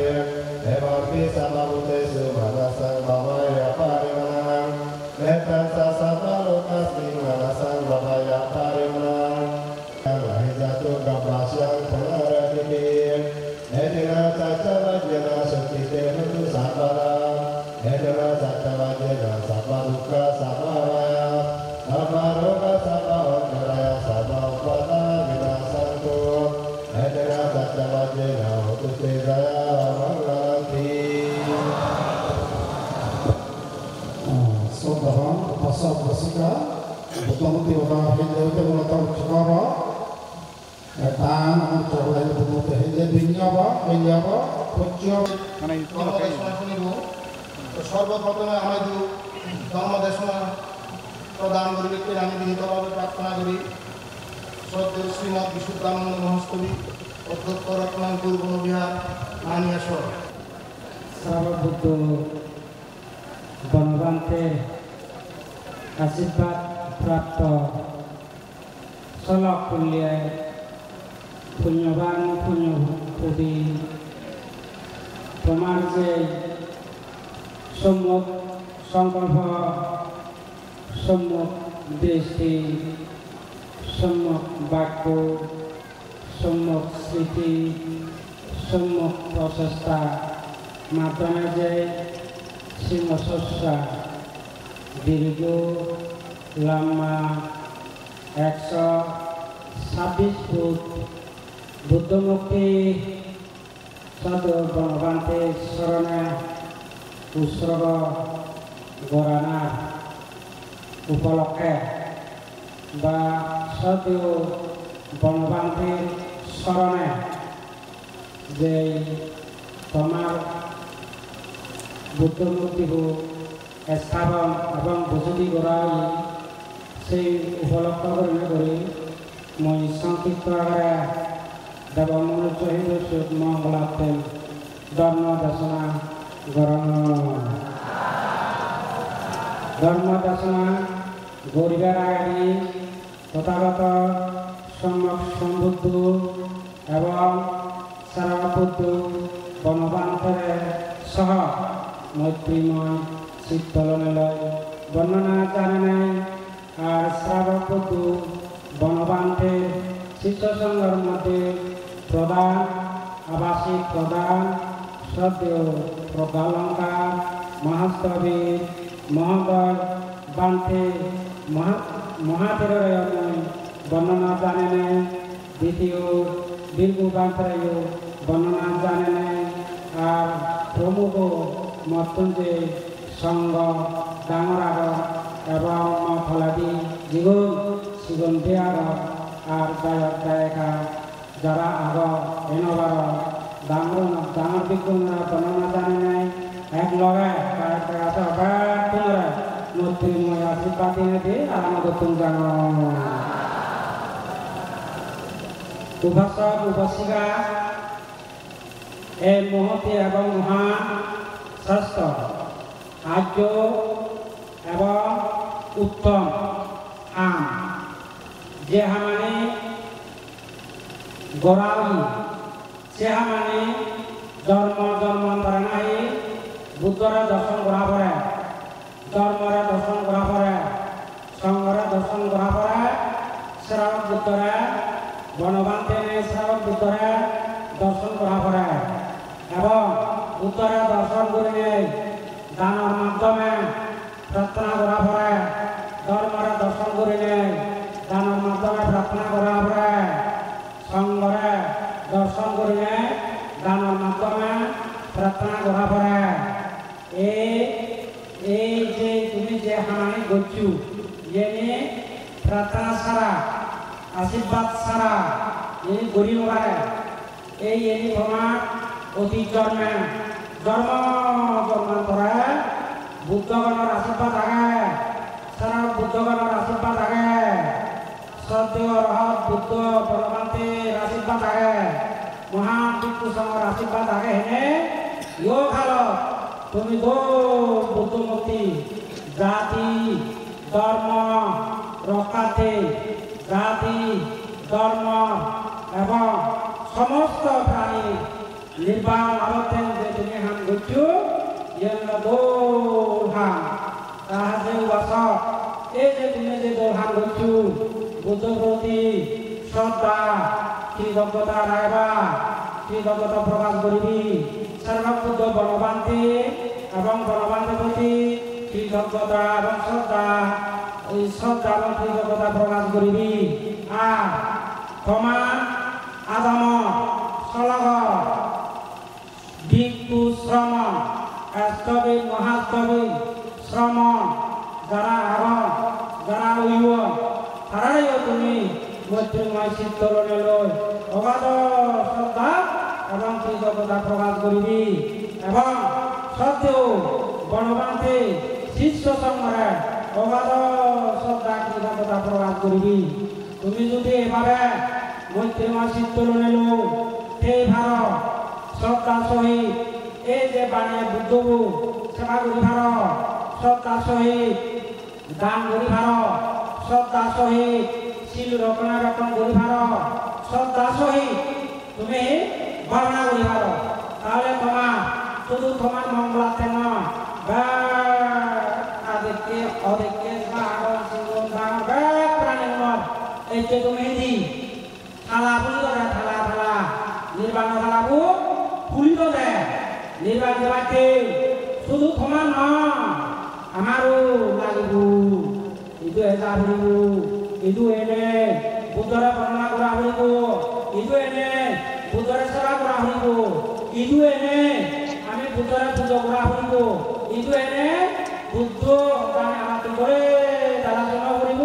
Ewa bisa mabute sumanasang babaya parimanang Netan sasama lukas minganasang babaya parimanang Yang lahir jatuh gabas yang pengaradibir Edina caca wajena sukite hutu sabara Edina caca wajena sabah duka sabah raya Sabah roka sabah ondaraya sabah upata binasantu Edina caca wajena hutu tezaya manggalanti Saudara pasal bersika betul-betul orang Hindu itu menetap cakap datang untuk lain bentuk Hindu dunia pucuk সর্বপ্রথমে আমাদের ধর্ম দেশনা প্রদান করিবে আমি বিনীতভাবে প্রার্থনা করি। শ্রদ্ধেয় শ্রীমৎ বিশুদ্ধানন্দ মহাস্তবী অধ্যক্ষ রত্নাঙ্কুর বনবিহার মানিয়াসর সর্ববুদ্ধ বনবান্তে আশীর্বাদ প্রাপ্ত সলক পুণ্যায় পুণ্যবান পুণ্যভূতি তোমার যে সম্যক সংকল্প সম্যক দৃষ্টি সম্যক বাক্য সম্যক স্মৃতি সম্যক প্রচেষ্টা মাধ্যমে যে সিংহশস্যা দীর্ঘ লম্বা 126 ফুট বুদ্ধমুক্তি সদর বনবান্তে স্মরণে উৎসর্গ গড়ানার উপলক্ষে বা সদীয় বনবান্তির স্মরণে যে তোমার বুদ্ধমূর্তি স্থাপন এবং বসতি করা সেই উপলক্ষ করে মই সংক্ষিপ্ত আকারে দেবমনুষ্য হিন্দু মঙ্গলাতেন ধর্ম দেশনা গরিবের আগে তথাগত সম্যক সম্বুদ্ধ এবং সারাবুদ্ধ বনবান্তরে সহ মৈত্রীময় শীতলনলয় বর্ণনা জানে নাই আর শ্রাববুদ্ধ বনবান্তের শিষ্য সংঘের মধ্যে প্রধান আবাসিক প্রধান সদ্য প্রজ্ঞালঙ্কার মহাস্তবীর মহোদয় বান্তে মহাতের বর্ণনা জানে নাই দ্বিতীয় দীর্ঘ বান্তরেয় বর্ণনা জানে নাই আর প্রমুখ মৃত্যুঞ্জয় সংঘ ডাঙর আগর এবং ফলাদি জীবন সিগুন বিয়ার আর গায়ক গায়িকা যারা আগর এনবার ডাঙর বিজ্ঞানরা বর্ণনা জানে নাই এক লগায় গায়ক গায়িকা সবাই পুনরায় মূর্তিময় আশীর্বাদ দিনে দিয়ে আর আমাদের তুমি জানো উপাসক উপাসিকা এই মহতি এবং মহান শ্রেষ্ঠ আর্য এবং উত্তম হাম যে হামানে গড়ালি সে হামানে জন্মান্তরে নাই বুদ্ধরে দর্শন করা পরে ধর্মরে দর্শন করা পরে সংঘরে দর্শন করা পরে শ্রাবক বুদ্ধরে বনবান্তে শ্রাবক বুদ্ধরে দর্শন করা পরে এবং বুদ্ধরে দর্শন করে দানের মাধ্যমে প্রার্থনা করা পরে ধর্মরে দর্শন করে দানের মাধ্যমে প্রার্থনা করা পরে সংঘরে দর্শন করে দানের মাধ্যমে প্রার্থনা করা পরে এই যে তুমি যে হানি করছো ইয়ে প্রার্থনা ছাড়া আশীর্বাদ ছাড়া ইনি গরিব পারে এই এনি তোমার অতি জন্মে জন্মান্তরে বুদ্ধগণের আশীর্বাদ আগে সারা বুদ্ধগণের আশীর্বাদ আগে সত্য রহত বুদ্ধ পরমান্তের আশীর্বাদ আগে মহান বিক্ষু সংঘের আশীর্বাদ আগে হেনে ইও খালো তুমি তো বুদ্ধমূর্তি জাতি ধর্ম রক্ষাতে জাতি ধর্ম এবং সমস্ত প্রাণী নির্বাণ আবদ্ধেন যে তুমি হাম করছো দৌড়হাম তাহা যে উপাসক এই যে তুমি যে দৌড়হাম করছো বুদ্ধ প্রতি শ্রদ্ধা কৃতজ্ঞতা রাখবা কৃতজ্ঞতা প্রকাশ করিবি সর্ববুদ্ধ বনবান্তে এবং বনবান্তের প্রতি কৃতজ্ঞতা এবং শ্রদ্ধা এই শ্রদ্ধা এবং কৃতজ্ঞতা প্রকাশ করিবি আর ক্ষমা আদাম সলগ ভিক্ষু শ্রম স্তবী মহাস্তবী শ্রম যারা আগর যারা উইব তারাইও তুমি মৈত্রীময় শীতলনে লই অগাধ শ্রদ্ধা এবং কৃতজ্ঞতা প্রকাশ করিবি এবং সত্ত্বেও বনবান্তে শিষ্য সংঘরে অবাধ শ্রদ্ধা কৃতজ্ঞতা প্রকাশ করবি তুমি যদি এভাবে মৈত্রী মাসিক তুলনে লোক সেই ভার শ্রদ্ধা সহিত এই যে বানিয়ে বুদ্ধবু সেবা করি ভার শ্রদ্ধা সহিত দান করি ভার শ্রদ্ধা সহিত শিল রক্ষণাবেক্ষণ করি ভার শ্রদ্ধা সহিত তুমি বর্ণনা করি ভার তাহলে তোমার শুধু তোমার মঙ্গলার্থে নয় আদিকে অদিকে সাগর সিংহ প্রাণীর এই যে তুমি দি থালা পুলি দে থালা থালা নির্বাণ থালাবু পুলি দে নির্বাণ দেবাকে শুধু তোমার নয় আমারও লাগিব ইটো এটা ফুৰিব ইটো এনে বুদ্ধৰে বৰ্ণনা কৰা ফুৰিব ইটো এনে বুদ্ধৰে সেৱা কৰা ফুৰিব ইটো এনে আমি বুদ্ধৰে পূজা কৰা ফুৰিব ইটো এনে বুদ্ধ আমাক কৰে দাৰাজনা কৰিব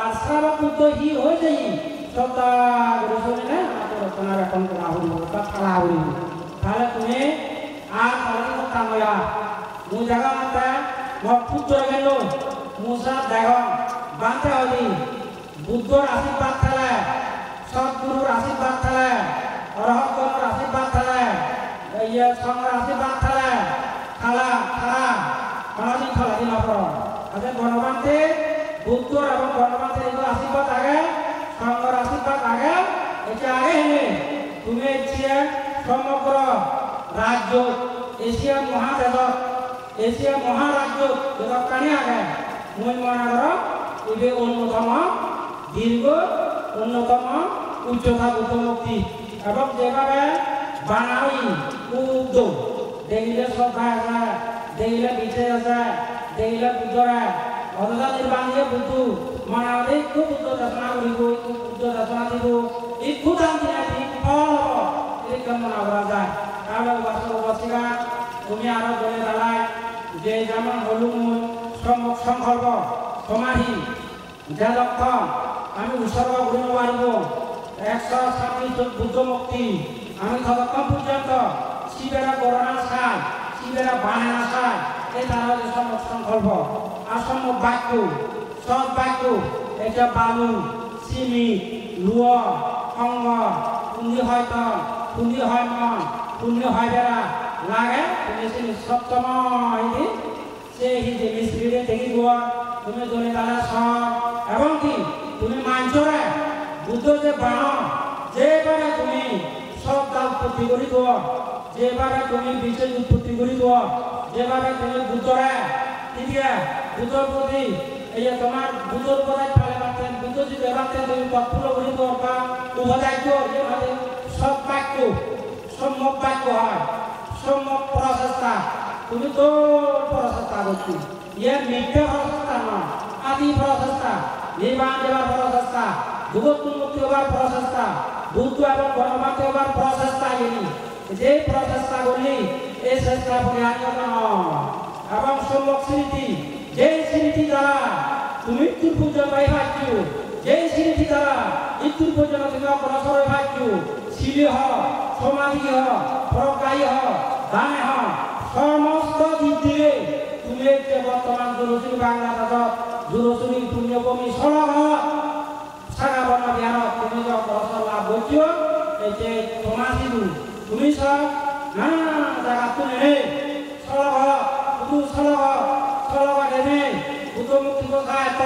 আর সারা বুদ্ধ হি হৈ যাই শ্রদ্ধা কৰিছনে না আমাক ৰক্ষণাবেক্ষণ কৰা ফুৰিব বা থালা ফুৰিব তাহলে তুমি আর তাহলে কথা নয়া মোৰ জায়গা মাত্রা মই পুত্র গেল মুসা দেখ বাঁধতে হলি বুদ্ধর আশীর্বাদ খেলে সৎগুরুর আশীর্বাদ খেলে রহতগণের আশীর্বাদ খেলে সঙ্গের আশীর্বাদ খেলে খালা খালা মানসিক খেলা দিন অপর আচ্ছা গণবান্তে বুদ্ধর এবং গণবান্তের এগুলো আশীর্বাদ আগে সঙ্গের আশীর্বাদ আগে এটা আগে হেনে তুমি এসে সমগ্র রাজ্য এশিয়া মহাদেশ এশিয়া মহারাজ্য জগৎকানি আগে মই মহানগর ইবে অন্যতম দীর্ঘ অন্যতম উচ্চতা বুদ্ধমুক্তি এবং যেভাবে বানাই উদ্যোগ দেখিলে শ্রদ্ধা আছে দেখিলে বিশেষ আছে দেখিলে বুদ্ধরা অথবা নির্বাণীয় বুদ্ধ মনাতে খুব বুদ্ধ দর্শনা করিব বুদ্ধ দর্শনা দিব এই খুব দাম দিয়ে ফল হব এই কামনা করা যায় তাহলে বাস্তববাসীরা তুমি আরো বলে দাঁড়ায় যে যেমন হলুম সংকল্প সমাধি যে লক্ষ্য আমি উৎসর্গ করিব পারিব 126 বুদ্ধ মুক্তি আমি ততক্ষণ পর্যন্ত শিবেরা করোনা চাই শিবেরা বাহানা চাই এই তারা যে সংকল্প আর সম্যক বাক্য সৎ বাক্য এটা বালু চিনি লুয় সঙ্গ পুঞ্জি হয়ত পুঞ্জি হয় মন পুণ্য হয় বেড়া লাগে তুমি সেই সপ্তম সেই যে মিস্ত্রিরে দেখিব তুমি জনে তারা সব এবং কি তুমি মাঞ্চরে বুদ্ধ যে বাণ যেভাবে তুমি সব তা উৎপত্তি করিব যেভাবে তুমি বিশেষ উৎপত্তি করিব যেভাবে তুমি বুদ্ধরে তেতিয়া বুদ্ধর প্রতি এই যে তোমার বুদ্ধর উপদায় ফেলে পাচ্ছেন বুদ্ধ যদি এবারতে তুমি তৎপূর্ণ করিব বা উপদায়িত্ব যেভাবে সব বাক্য সম্যক বাক্য হয় সম্যক প্রচেষ্টা তুমি তো প্রচেষ্টা করছি ইয়ে মিথ্যে প্রচেষ্টা নয় আদি প্রচেষ্টা নির্বাণ দেবার প্রচেষ্টা জগৎ উন্মুক্তি হবার প্রচেষ্টা বুদ্ধ এবং গণবান্তি হবার প্রচেষ্টা এনি যে প্রচেষ্টা করলি এই চেষ্টা পরিহার্য নয় এবং সম্যক স্মৃতি যে স্মৃতি দ্বারা তুমি মৃত্যুর পর্যন্ত ভাগ্য যে স্মৃতি দ্বারা মৃত্যুর পর্যন্ত তুমি অগ্রসর ভাগ্য শিলি হ সমাধি হ প্রকাই হ দানে হ সমস্ত দিক দিয়ে তুমি যে বর্তমান জুরসুরি বাংলাদেশ জুরসুরি পুণ্যভূমি সলহ সারা বর্ণ বিহার তুমি যে অগ্রসর লাভ করছো এই যে সমাধি তুমি সব নানা জায়গা তুলে নেই সলহ শুধু সলহ সলহ দেবে বুদ্ধ মুক্তি কথা এত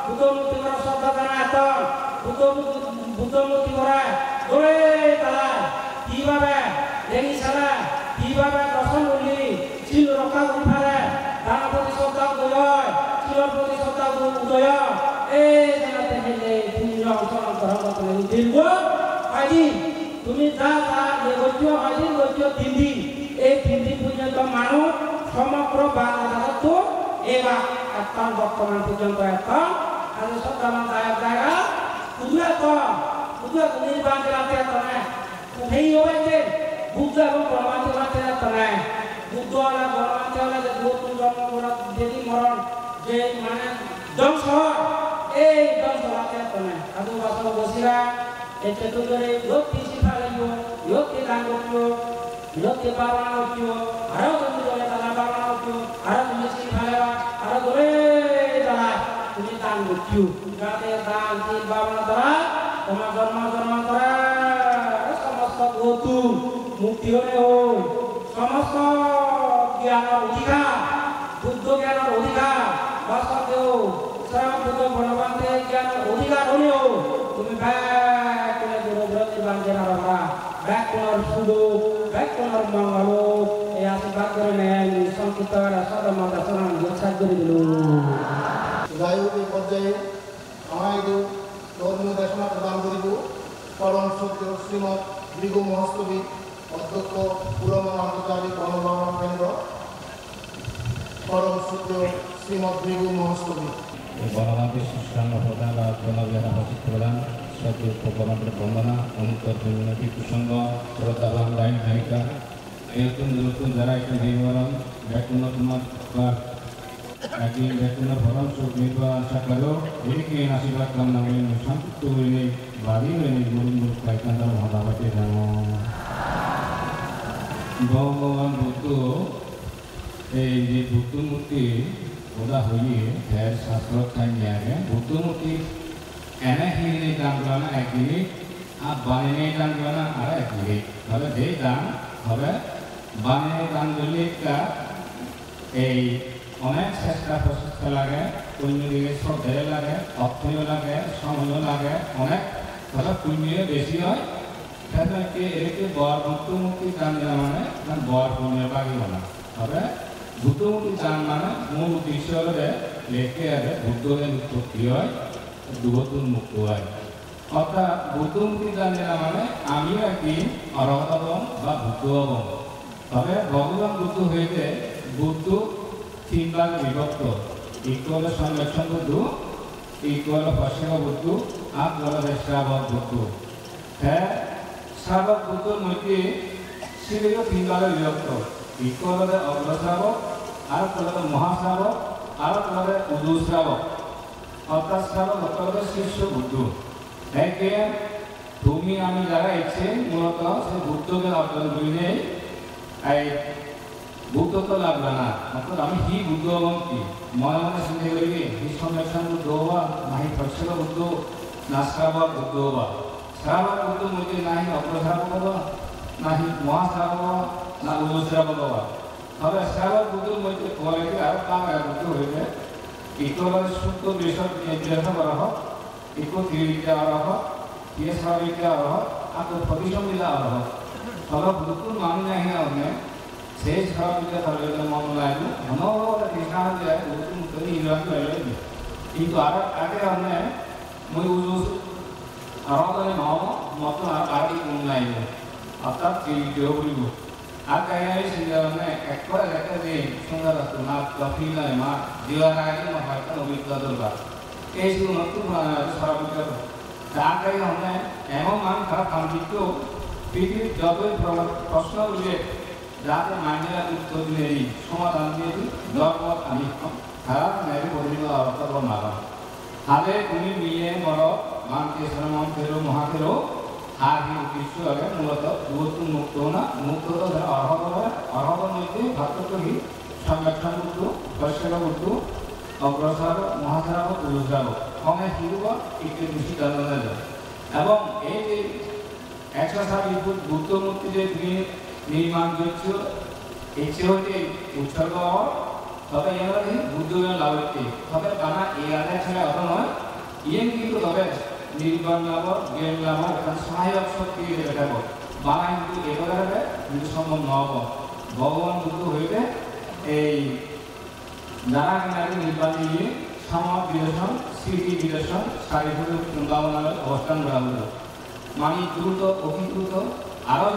বুদ্ধ মুক্তি করার শ্রদ্ধা জানা এত বুদ্ধ মুক্তি করা দৌড়ে তারা কিভাবে দেখি সারা কিভাবে দর্শন করলি শিল রক্ষা করি ফেলে দানা প্রতি শ্রদ্ধা উদয় শিলর প্রতি শ্রদ্ধা উদয় এই জানাতে হেলে পুণ্য অন্তরঙ্গ দীর্ঘ হয়দিন তুমি যা যা করছো হয়দিন করছো 3 দিন এই 3 দিন পর্যন্ত মানুষ সমগ্র বাংলাদেশ এবার এখন বর্তমান পর্যন্ত এখন আর শ্রদ্ধাবান জায়গা শুধু নির্বাণ জেলাতে এত নাই সেই হয়েছে বুদ্ধ এবং গণবান্তি জেলাতে এত নাই বুদ্ধ হলে গণবান্তি হলে যে নতুন জন্ম যেদি মরণ যে মানে ধ্বংস এই ধ্বংসলাতে এত নাই আদু বাসন বসিরা এই চতুর্থরে লোকটি শিখা লাগিব লোকটি দান করছো লোকটি বাবা করছো আরো তুমি দলে তালা বাবা করছো আরো তুমি শিখা লেবা আরো দলে দিচ্ছু যাতে দান তিন বাবন দ্বারা তোমার জন্মান্তরে সমস্ত গতু মুক্তি হলে হই সমস্ত জ্ঞানের অধিকার বুদ্ধ জ্ঞানের অধিকার বাস্তবেও স্বয়ং বুদ্ধ ভগবানকে জ্ঞানের অধিকার হলেও তুমি ব্যাক করে দূরদূরতে বাঞ্চের আরম্ভা ব্যাক কোনার সুযোগ ব্যাক কোনার মঙ্গল এই আশীর্বাদ করে নেন সংক্ষিপ্ত সদম দর্শন যোগসাদ করে দিল যাই হোক এই পর্যায়ে আমার ধর্মীয় দেশনা প্রদান করিব পরম সত্য শ্রীমৎ মৃগ মহোৎসবী অধ্যক্ষ পুরমন আন্তর্জাতিক গণভবন কেন্দ্র পরম সত্য শ্রীমৎ মৃগ মহোৎসবী বনমাতি সুষ্ঠাঙ্গ প্রদান বা বনবিহার আবাসিক প্রদান সত্য উপকরণের বন্দনা অনুত্তর বিনতি প্রসঙ্গ শ্রদ্ধাবান লাইন নায়িকা এরকম নতুন যারা একটু নির্বাচন ব্যাকুণ তোমার একদিন ব্যাকুণ ভরণ সুখ নির্বাচন আশা করো এদিকে আশীর্বাদ কামনা করেন সংযুক্ত হইলে বাড়ি হইলে মরুন মুখ পাইকান্দার মহাভাবাতে যেমন ভগবান বুদ্ধ এই যে বুদ্ধ মূর্তি ওদা হইয়ে ধ্যার শাস্ত্র খাই নিয়ে বুদ্ধ মূর্তি এনে হিনে দান করা একদিনে আর বানিয়ে দান করা আর একদিনে তবে যে দান হবে বানিয়ে দান করলে একটা এই অনেক চেষ্টা প্রচেষ্টা লাগে পুণ্যদিকে শ্রদ্ধা লাগে অর্থও লাগে সময়ও লাগে অনেক তবে পুণ্য বেশি হয় সেটাকে এদিকে বর বুদ্ধমূর্তি দান দেওয়া মানে বর পুণ্য লাগিব না তবে বুদ্ধমূর্তি দান মানে মূল উদ্দেশ্য হলে লেখে আছে বুদ্ধদের উৎপত্তি হয় দুবতুন মুক্ত হয় অর্থাৎ বুদ্ধমূর্তি দান দেওয়া মানে আমিও একদিন অরহত হব বা বুদ্ধ হব তবে ভগবান বুদ্ধ হইতে বুদ্ধ তিন ভাগ বিভক্ত ইকুয়াল সংরক্ষণ বুদ্ধ ইকুয়াল পশ্চিম বুদ্ধ আর ইকুয়াল শ্রাবক বুদ্ধ হ্যাঁ শ্রাবক বুদ্ধর মধ্যে সেগুলো তিন ভাগে বিভক্ত ইকুয়াল অগ্রশ্রাবক আর ইকুয়াল মহাশ্রাবক আর ইকুয়াল উদুশ্রাবক অর্থাৎ শ্রাবক অর্থাৎ শীর্ষ বুদ্ধ একে তুমি আমি যারা ইচ্ছে মূলত সে বুদ্ধকে অর্জন করি নেই এই বুদ্ধ তো লাগবে না অর্থাৎ আমি কি বুদ্ধ হবাম কি মনে মনে চিন্তা করিবি এই সংরক্ষণ বুদ্ধ হবা নাহি পশ্চিম বুদ্ধ না শ্রাবক বুদ্ধ হবা শ্রাবক বুদ্ধ মধ্যে নাহি অগ্রশ্রাবক হবা নাহি মহাশ্রাবক হবা না উদুশ্রাবক হবা তবে শ্রাবক বুদ্ধর মধ্যে কোয়ালিটি আরো কাম বুদ্ধ হইবে ইকুয়াল শুদ্ধ বিষয় জিজ্ঞাসা করা হোক ইকো তিরিবিদ্যা করা হোক ইয়ে স্বাভাবিকতা করা হোক আর তো প্রতিসংবিধা করা হোক তবে বুদ্ধর মান নাহি আপনি সেই স্বাভাবিকতা তাহলে মন লাগবে অনবরত কৃষ্ণ যায় বুদ্ধ মুক্তি ইরান করে কিন্তু আর আগে আপনি মই উজুস আরাধনে নাও মত আর আগে কোন লাইন অর্থাৎ তিরিবিদ্যা বলিব আর কাইয়াই সিঙ্গানে একবার একটা যে সুন্দর আছে না কফিলা মা দিওয়ার আগে মা ভাষা অভিজ্ঞতা দরকার এই যে নতুন স্বাভাবিকতা যার কাই আমরা এমন মান খারাপ কামবিত পৃথিবীর যতই প্রশ্ন উঠে যাতে মাইনেরা উত্তর দিয়ে সমাধান দিয়ে ধর্ম আমি খারাপ মেরে পরিচিত অবস্থা না হালে তুমি নিয়ে বড় মানকে শ্রমণ ফেরো মহাফেরো আর কি উদ্দেশ্য আগে মূলত দুবত্ব মুক্ত না মুক্ত তো অর্হত হয় অর্হতর মধ্যে ভাতৃত্বহী সংরক্ষণ বুদ্ধ বৈশ্বর বুদ্ধ অগ্রসর মহাসারব উদ্রাব কমে হিরুব একটি দৃষ্টি জানা যায় এবং এই যে 160 ফুট বুদ্ধ মূর্তি যে তিনি নির্মাণ করছে ইচ্ছে হইতে উৎসর্গ হওয়ার তবে এরা বুদ্ধ লাভ হইতে তবে বানা এই আদায় ছাড়া অত নয় ইয়ে কিন্তু তবে নির্বাণ লাভ জ্ঞান লাভ এখন সহায়ক শক্তি দেখাব বানা কিন্তু এবারে কিন্তু সম্ভব নহব ভগবান বুদ্ধ হইতে এই যারা কিনারে নির্বাণ নিয়ে সমাজ বিদর্শন স্মৃতি বিদর্শন শারীরিক বৃন্দাবনের অবস্থান করা হলো মানে দ্রুত অতি দ্রুত আরও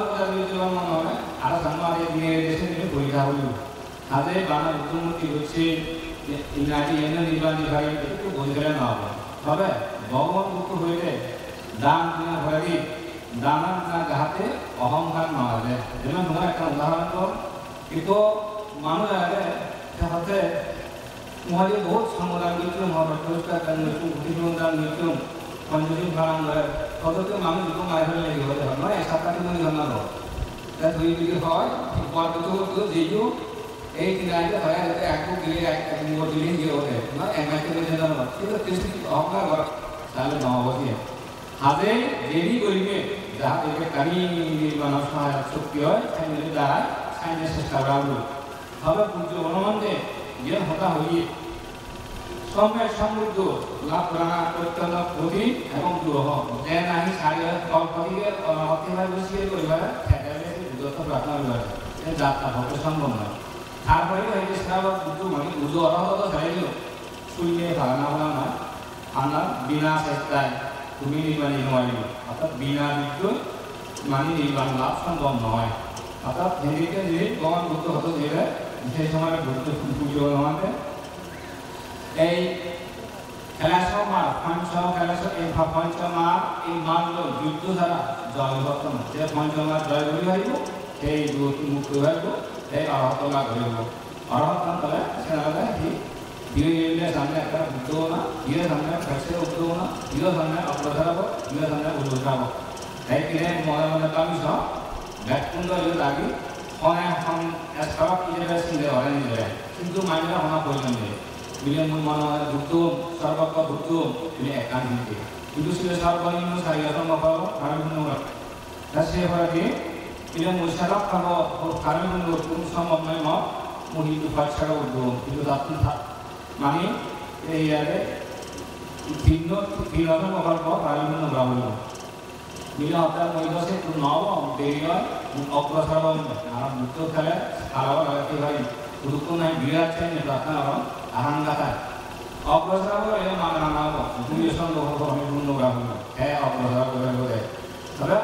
জীবন মনে হয় আরও সামনে দিয়ে দেশে নিয়ে পরীক্ষা হইল তাদের বাংলা বুদ্ধমূর্তি হচ্ছে ইংরাজি এনে নির্বাণ বিভাগে একটু বোঝালে না হবে তবে ভগবান বুদ্ধ হইলে দান কিনা ভরে দানা কিনা যাহাতে অহংকার না হবে যেমন তোমার একটা উদাহরণ কর কিন্তু মানুষ আগে হচ্ছে মহাদেব বহুত সমদান নিত্যম মহাপ্রতিষ্ঠা দান নিত্যম ভূতিজন দান নিত্যম পঞ্চদিন ভাড়ান করে অথচ মানুষ দুটো মায়ের ফেলে লেগে হতে হয় নয় 7-8 দিন ধর্ম তা দুই দিকে হয় পর্বত যেইও এই দিনাইতে হয় একটু গিয়ে এক দিলে গিয়ে ওঠে না এমআইতে জন্য কিন্তু কৃষ্ণ অহংকার করা তাহলে নবতী হাতে দেরি করিবে যাহা থেকে কানি নির্মাণ সহায়ক শক্তি হয় সাইন্সের দ্বারা সাইন্সের চেষ্টা করা হল হবে পূজ্য হনুমানকে যে হতা হইয়ে সম্যক সমৃদ্ধ লাভ করা অত্যন্ত কঠিন এবং দুরূহ যে নাহি সারিয়ে কল্পতিকে অতিবাহিত বসিয়ে করিবার ঠেকাইলে বুদ্ধত্ব প্রার্থনা করিবার যাত্রা হতে সম্ভব নয় তারপরে হয়েছে সেটা বুদ্ধ মানে বুদ্ধ অরহত চাইল শূন্যে ভাগনা ভাগনা নয় আমরা বিনা চেষ্টায় তুমি নির্মাণ নোৱাৰিব অর্থাৎ বিনা বিদ্যুৎ মানে নির্মাণ লাভ সম্ভব নয় অর্থাৎ হিন্দিতে যে ভগবান বুদ্ধ হতো যে সেই সময় বুদ্ধ পুজো হওয়াতে এই খেলাশ মার পঞ্চ খেলাশ এই পঞ্চ মার এই মানল যুদ্ধ দ্বারা জয় হতো না যে পঞ্চমার জয় করি হইব সেই মুক্ত হইব সেই অরহত লাভ হইব অরহত তলে সেনালে ধীরে ধীরে সামনে একটা বুদ্ধ না ধীরে সামনে ফেসে উঠতে না ধীরে সামনে অগ্রসর হব ধীরে সামনে উল্লসাব তাই কিনে মনে মনে কামি সব ব্যাকুণ্ড লাগি হনে হন সব নিজেরা সিন্ধে হরে নিজেরা কিন্তু মাইনা হনা প্রয়োজন নেই বিলে মূল মনে বুদ্ধ সর্বজ্ঞ বুদ্ধ তিনি একান্তিকে কিন্তু সে সর্বনিম্ন সারিয়াতম পাব কারণ তা সে হরে বিলে মূল সারাপ খাব কারণ কোন সম্ভব নয় মত মহিলা পাঠশালা উদ্যোগ কিন্তু আপনি মানে এই ইয়ারে ভিন্ন প্রকল্প প্রারম্ভ গ্রামীণ মিলে আপনার মহিলাসে নব দেরি হয় অগ্রসর আর মুক্ত খেলে খাওয়া লাগাতে হয় দুঃখ নাই বিরাট চাই প্রার্থনা করেন আহাঙ্গাতা অগ্রসর হলে মাগনা না হব দুই সঙ্গে পূর্ণ গ্রামীণ হ্যাঁ অগ্রসর করে বলে তবে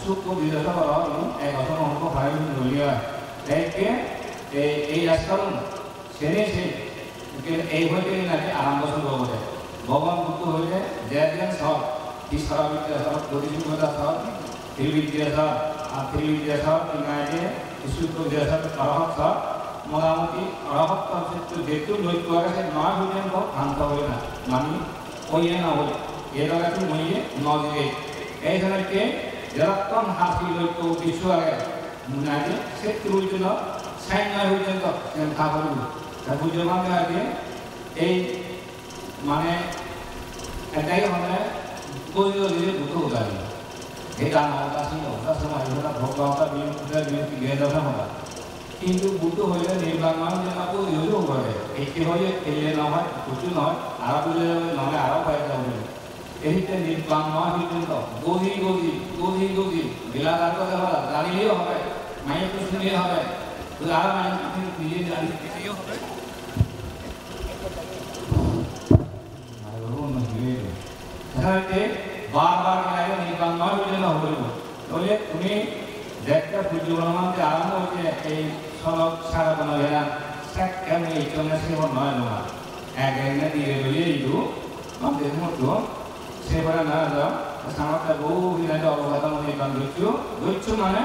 সুখ বিরত করা এক অসম অঙ্ক প্রারম্ভ দলীয় একে এই রাজকারণ সেনে সেই এই হইতে নাকি আরম্ভ শুরু হবে ভগবান বুদ্ধ হইলে যে সব ঈশ্বর বিদ্যা সব প্রতিযোগিতা সব ত্রিবিদ্যা সব আর ত্রিবিদ্যা সব ইংরাজি শুক্র বিদ্যা সব অরহত সব মোটামুটি অরহত ক্ষেত্রে যেহেতু লইতে সে নয় হইলেন তো ভ্রান্ত হবে না মানে ওইয়ে না হলে এ জায়গাটি মইয়ে নদিয়ে এই ধরনের যেরকম হাসি লইত বিশ্ব আগে নাকি সে হইতে না সাইন নয় হইতেন তো খাবার বুঝে মানে আগে এই মানে এটাই হলে বইও ধীরে বুদ্ধ উদাহরণ এটা নটা ছিল ওটা সময় ওটা ভগবতা বিনতি গিয়ে দেওয়া হতা কিন্তু বুদ্ধ হইলে নির্বাণ মানে যেন বইও করে একে হয়ে খেলে না হয় কিছু নয় আরো বুঝে যাবে নহলে আরো পাই যাবে এইতে নির্বাণ নয় হইতেন তো গধি গধি গধি গধি বিলাদার কথা বলা জানিলেও হবে মাইকে শুনলে হবে আর মাইকে নিজে জানিলেও হবে বারবার মিলাইলে নির্বাণ নয় হইলে না হইব তাহলে তুমি দেখতে পূজ্য হনুমানকে আরম্ভ হচ্ছে এই সড়ক সারা কোনো এলাম কেমন এই জন্য সেবন নয় না এক এনে দিয়ে লইয়ে দিল আমাদের মতো সেবারে না যাও সামর্থ্য বহু বিনাইতে অবগত নির্বাণ ধরছ মানে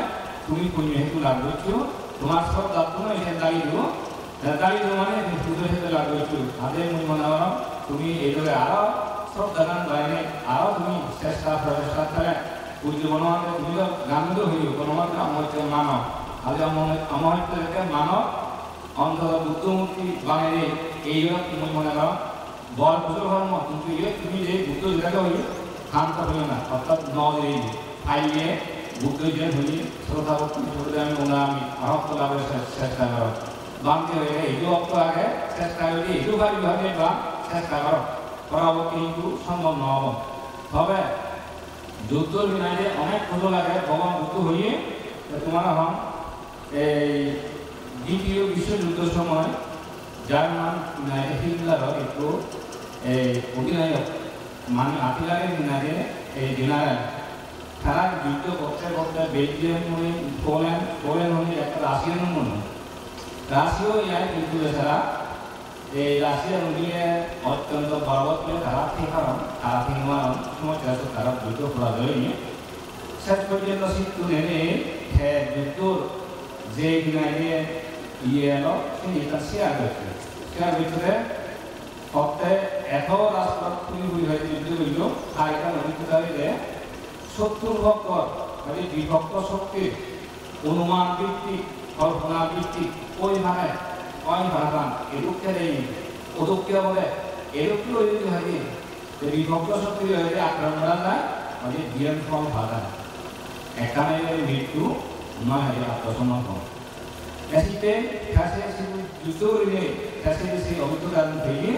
তুমি পুণ্য হেতু লাভ করছো তোমার সব দায়িত্ব এখানে দাঁড়িয়ে দেবো দাঁড়িয়ে দেবো মানে পুজোর হেতু লাভ করছো হাতের মূল মনে করো তুমি এইভাবে আরো সব জানান বাইরে আরো তুমি চেষ্টা প্রচেষ্টা করে পূজ্য মনোহরকে তুমি তো গান্ধিত হইল মনোহরকে অমৃত মানব আজ অমৃতকে মানব অন্তত বুদ্ধমূর্তি বাঙালি এইগুলো তুমি মনে করো বল পুজো ধর্ম কিন্তু তুমি যে বুদ্ধ যেটাকে হইল শান্ত হইল না অর্থাৎ নদী ফাইলিয়ে বুদ্ধ যে হইলি শ্রদ্ধাভক্তি শ্রদ্ধা আমি ওনা আমি আরক্ত লাভের চেষ্টা করো বামকে হইলে এইটু অক্ত আগে চেষ্টা করলে এইটু ভাবি ভাবে বা চেষ্টা করো পরবর্তী কিন্তু সম্ভব নহব তবে যুদ্ধর বিনাইলে অনেক পুজো লাগে ভগবান বুদ্ধ হইয়ে তোমার হন এই দ্বিতীয় বিশ্বযুদ্ধের সময় যার নাম হিটলার একটু এই অধিনায়ক মানে আতিলারের বিনাইলে এই জেনারেল তারা যুদ্ধ করতে করতে বেলজিয়াম হয়ে পোল্যান্ড হয়ে একটা রাশিয়ান মনে রাশিয়াও ইয়ার কিন্তু এছাড়া এই রাশিয়া নদীয়ে অত্যন্ত পর্বতীয় খারাপের কারণ খারাপ নির্মাণ সময় তারা যুদ্ধ করা যায়নি শেষ পর্যন্ত সিদ্ধু নেনে যুদ্ধর যে বিনাইলে ইয়ে এলো সেইটা শেয়ার হয়েছে শেয়ার হয়েছে সপ্তাহে এত রাষ্ট্র পুরি হয়েছে যুদ্ধ হইল আর এটা নদীতে শত্রুর ভক্ত মানে বিভক্ত শক্তির অনুমান ভিত্তিক কল্পনা ভিত্তিক ওইভাবে অইন ভাড়াবান এরূপকে নেই ওদুককে বলে এরূপকে ওই যদি হয় যে বিভক্ত শক্তি হয়ে আক্রমণ করা যায় মানে বিয়ন ফল ভাড়া এখানে মৃত্যু নয় হয় আত্মসমর্পণ এসিতে কাছে যুদ্ধ করিলে কাছে সেই অভিজ্ঞতা থেকে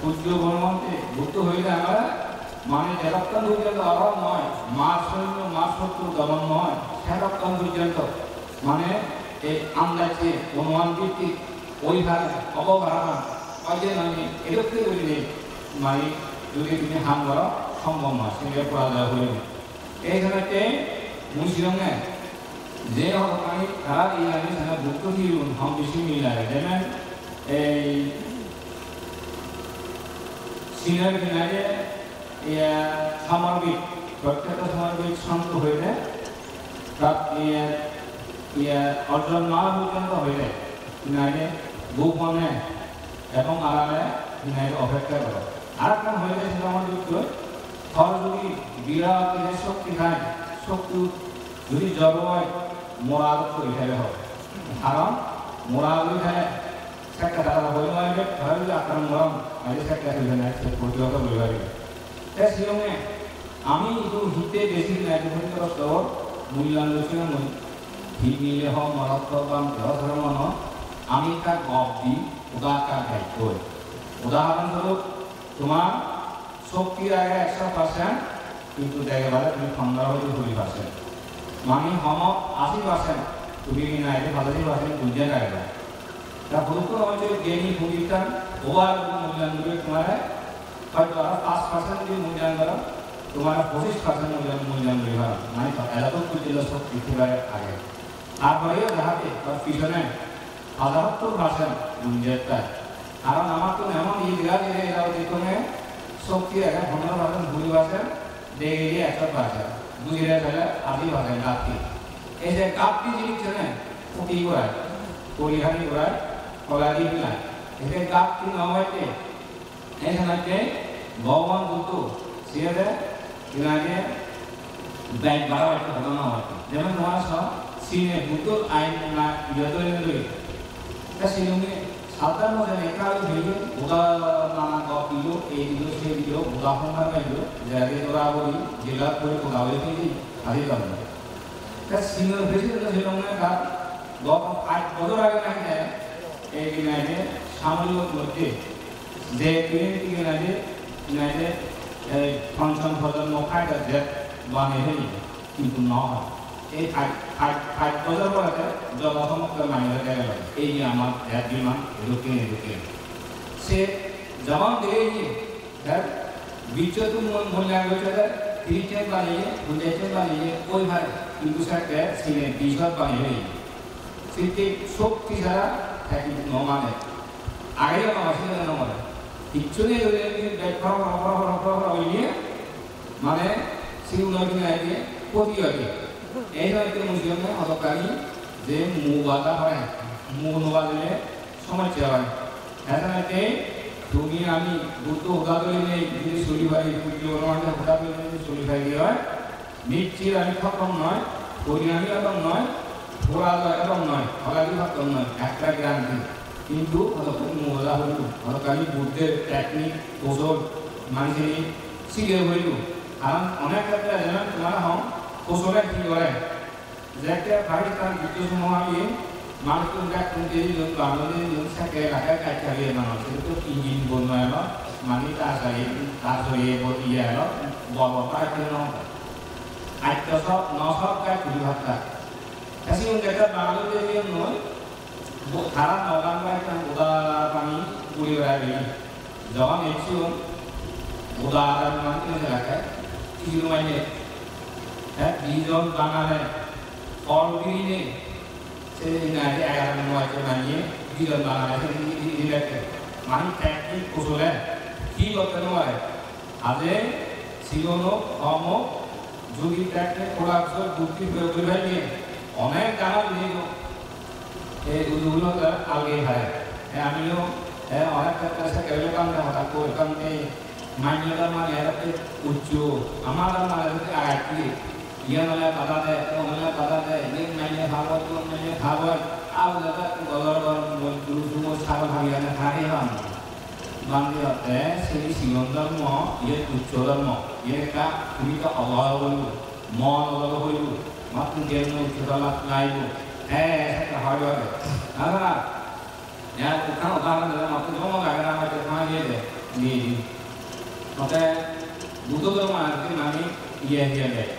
পূজ্য গণমন্ত্রে ভুক্ত হইলে আমরা মানে যেরকম পর্যন্ত অভাব নয় মার সৈন্য মার শত্রু দমন নয় সেরকম পর্যন্ত মানে এই আন্দাজে অনুমান ভিত্তিক ওইভাবে অবধারণা অজে নয় এরকম করিলে মানে যদি তুমি হাম করা সম্ভব নয় সেটা পরাজয় হইবে এইখানে মুসলিমে যে আমি তারা এই আমি সেটা ভুক্ত দিয়ে হাম বেশি মিলায় যেমন এই সিনের কিনারে সামগ্রিক প্রত্যেকটা সামগ্রিক শান্ত হইলে অর্জন না পর্যন্ত হইলে কিনারে গোপনে এবং আড়ালে কিনারে অপেক্ষা করে আর একটা হইলে সেটা আমার যুক্ত ফল যদি বিরাট শক্তি খায় শক্তি যদি জড় হয় মোরাল হিসাবে হয় কারণ মোরাল হিসাবে সেটা তারা হইল হইলে আপনার মরম আগে সেটা হইলে না সে প্রতিহত হইবে তাই সেজন্য আমি একটু হিতে বেশি স্তর মূল্যায়ন ছিল হি মিলে হোক মরত্ব বা ধর্ম আমি তার গপ দিই উদাহরণ দায়িত্ব উদাহরণস্বরূপ তোমার শক্তির আগে 100% কিন্তু দেখে বলে তুমি 15 হইতে 20% মানে হম 80% তুমি না এতে 85% বুঝে রাখবে তা গুরুত্ব হচ্ছে জ্ঞানী ভূমিকা ওভার মূল্যায়ন করে তোমার হয়তো আরো 5% যদি মূল্যায়ন করো তোমার 25% মূল্যায়ন করে মানে এত পর্যন্ত শক্তি থেকে আগে তারপরেও যাহাতে তার পিছনে 75% গুঞ্জেরটা কারণ আমার তো এমন এই জায়গা এরাও যেখানে শক্তি আগে 15% 20% দেখে গিয়ে 100% বুঝিয়ে ফেলে 80% গাপটি এই যে গাপটি জিনিস না ক্ষতি করায় পরিহানি করায় কলারি বিলায় এতে গাপটি না হইতে এখানে ভগবান বুদ্ধ সিয়ারে ইনাকে ব্যাগ বাড়াও একটা ঘটনা হয় যেমন তোমার সব সিনে বুদ্ধ আইন না ইয়দরে তা সিনে সাধারণ মধ্যে একাল ভেবে ওদা নানা গপিলো এই দিলো সেই দিলো ওদা ফোনার গাইলো জায়গায় তোরা বলি জেলা করে ওদা হয়ে ফেলি হারিয়ে গেল তা সিনের ভেসে সেরকম না গপ 8 বছর আগে না এই কিনারে সামরিক মধ্যে যে ক্লিনিক কিনারে পঞ্চম প্রজন্ম ফাইটার জেট বানিয়ে ফেলি কিন্তু নয় এই 8 বছর পরে জনসমগ্র মানিয়ে গেল এই যে আমার এক বিমান ঢুকে সে জবান দিয়ে বিচ্যুত মূল্যায়ন করছে 30 বানিয়ে 50 বানিয়ে ওইভাবে কিন্তু সেটা সিনে 20 বানিয়ে সেটি শক্তি ছাড়া থাকি নমানে আগেও নমাসে নমানে কিচ্ছু নেই যদি মানে সেই উন্নয়ন আগে ক্ষতি হবে এই হয়তো মুসলিমে হতকারী যে মুবাদা হয় মুবা দিলে সমস্যা হয় এখানে তুমি আমি বুদ্ধ হোদা দিলে নেই যদি চলিভাই হোদা দিলে যদি চলিভাই দিয়ে হয় নিশ্চিত আমি খতম নয় পরিণামী এবং নয় ঘোরা এবং নয় হলাদি খতম নয় একটা জ্ঞান দিই কিন্তু মোজা হইল হরকালী বুদ্ধের টেকনিক কৌশল মানুষের শিখে হইল কারণ অনেক ক্ষেত্রে যেমন তোমার হম কৌশলে কি করে যে একটা ভাই তার যুদ্ধ সময় মানুষকে যে বাংলাদেশ থাকে এলাকায় কাজ চালিয়ে মানুষ তো ইঞ্জিন বন্ধ এলো মানে তার সরিয়ে ইয়ে এলো বল আটটা সব নসব কাজ কুড়ি ভাবটা এসে একটা বাংলাদেশ নয় খারা নগান বাইতাম উদা পানি পুড়ি বেড়ায় বেরি যখন এসছি উদা মানতে এলাকায় কিছু মাইনে হ্যাঁ 20 জন বাঙালে ফল বিরিনে সে 11 নয়জন বানিয়ে 20 জন বাঙালে দিলেকে মানে টেকনিক কৌশলে কি করতে নয় আজে শিলনো কম যদি টেকনিক খোলা বুদ্ধি প্রয়োগ করে নিয়ে অনেক জানা নিয়ে এই উদ্যোগগুলো আগে হয় আমিও অনেক ক্ষেত্রে কেউ কাম হঠাৎ করে কাম নেই মাইন্ডটা মানে এরাতে উচ্চ আমার মানে আগাটি ইয়ে নলে দাদা দেয় নলে কথা দেয় মাইনে খাবার মাইনে খাবার আর দাদা গলার দূর দূর ছাগল ভাবিয়ানে খাই হন বান্ধি হতে সেই সিংহ ধর্ম ইয়ে তুচ্ছ ধর্ম ইয়ে কা তুমি তো অলয় হইব মন অলগ হইব মাত্র জ্ঞান উচ্চতলা নাইব হ্যাঁ সেটা হয় আবার ya bukan udahan dalam waktu itu mau gak nama cuma dia deh di makanya butuh tuh mah nanti iya deh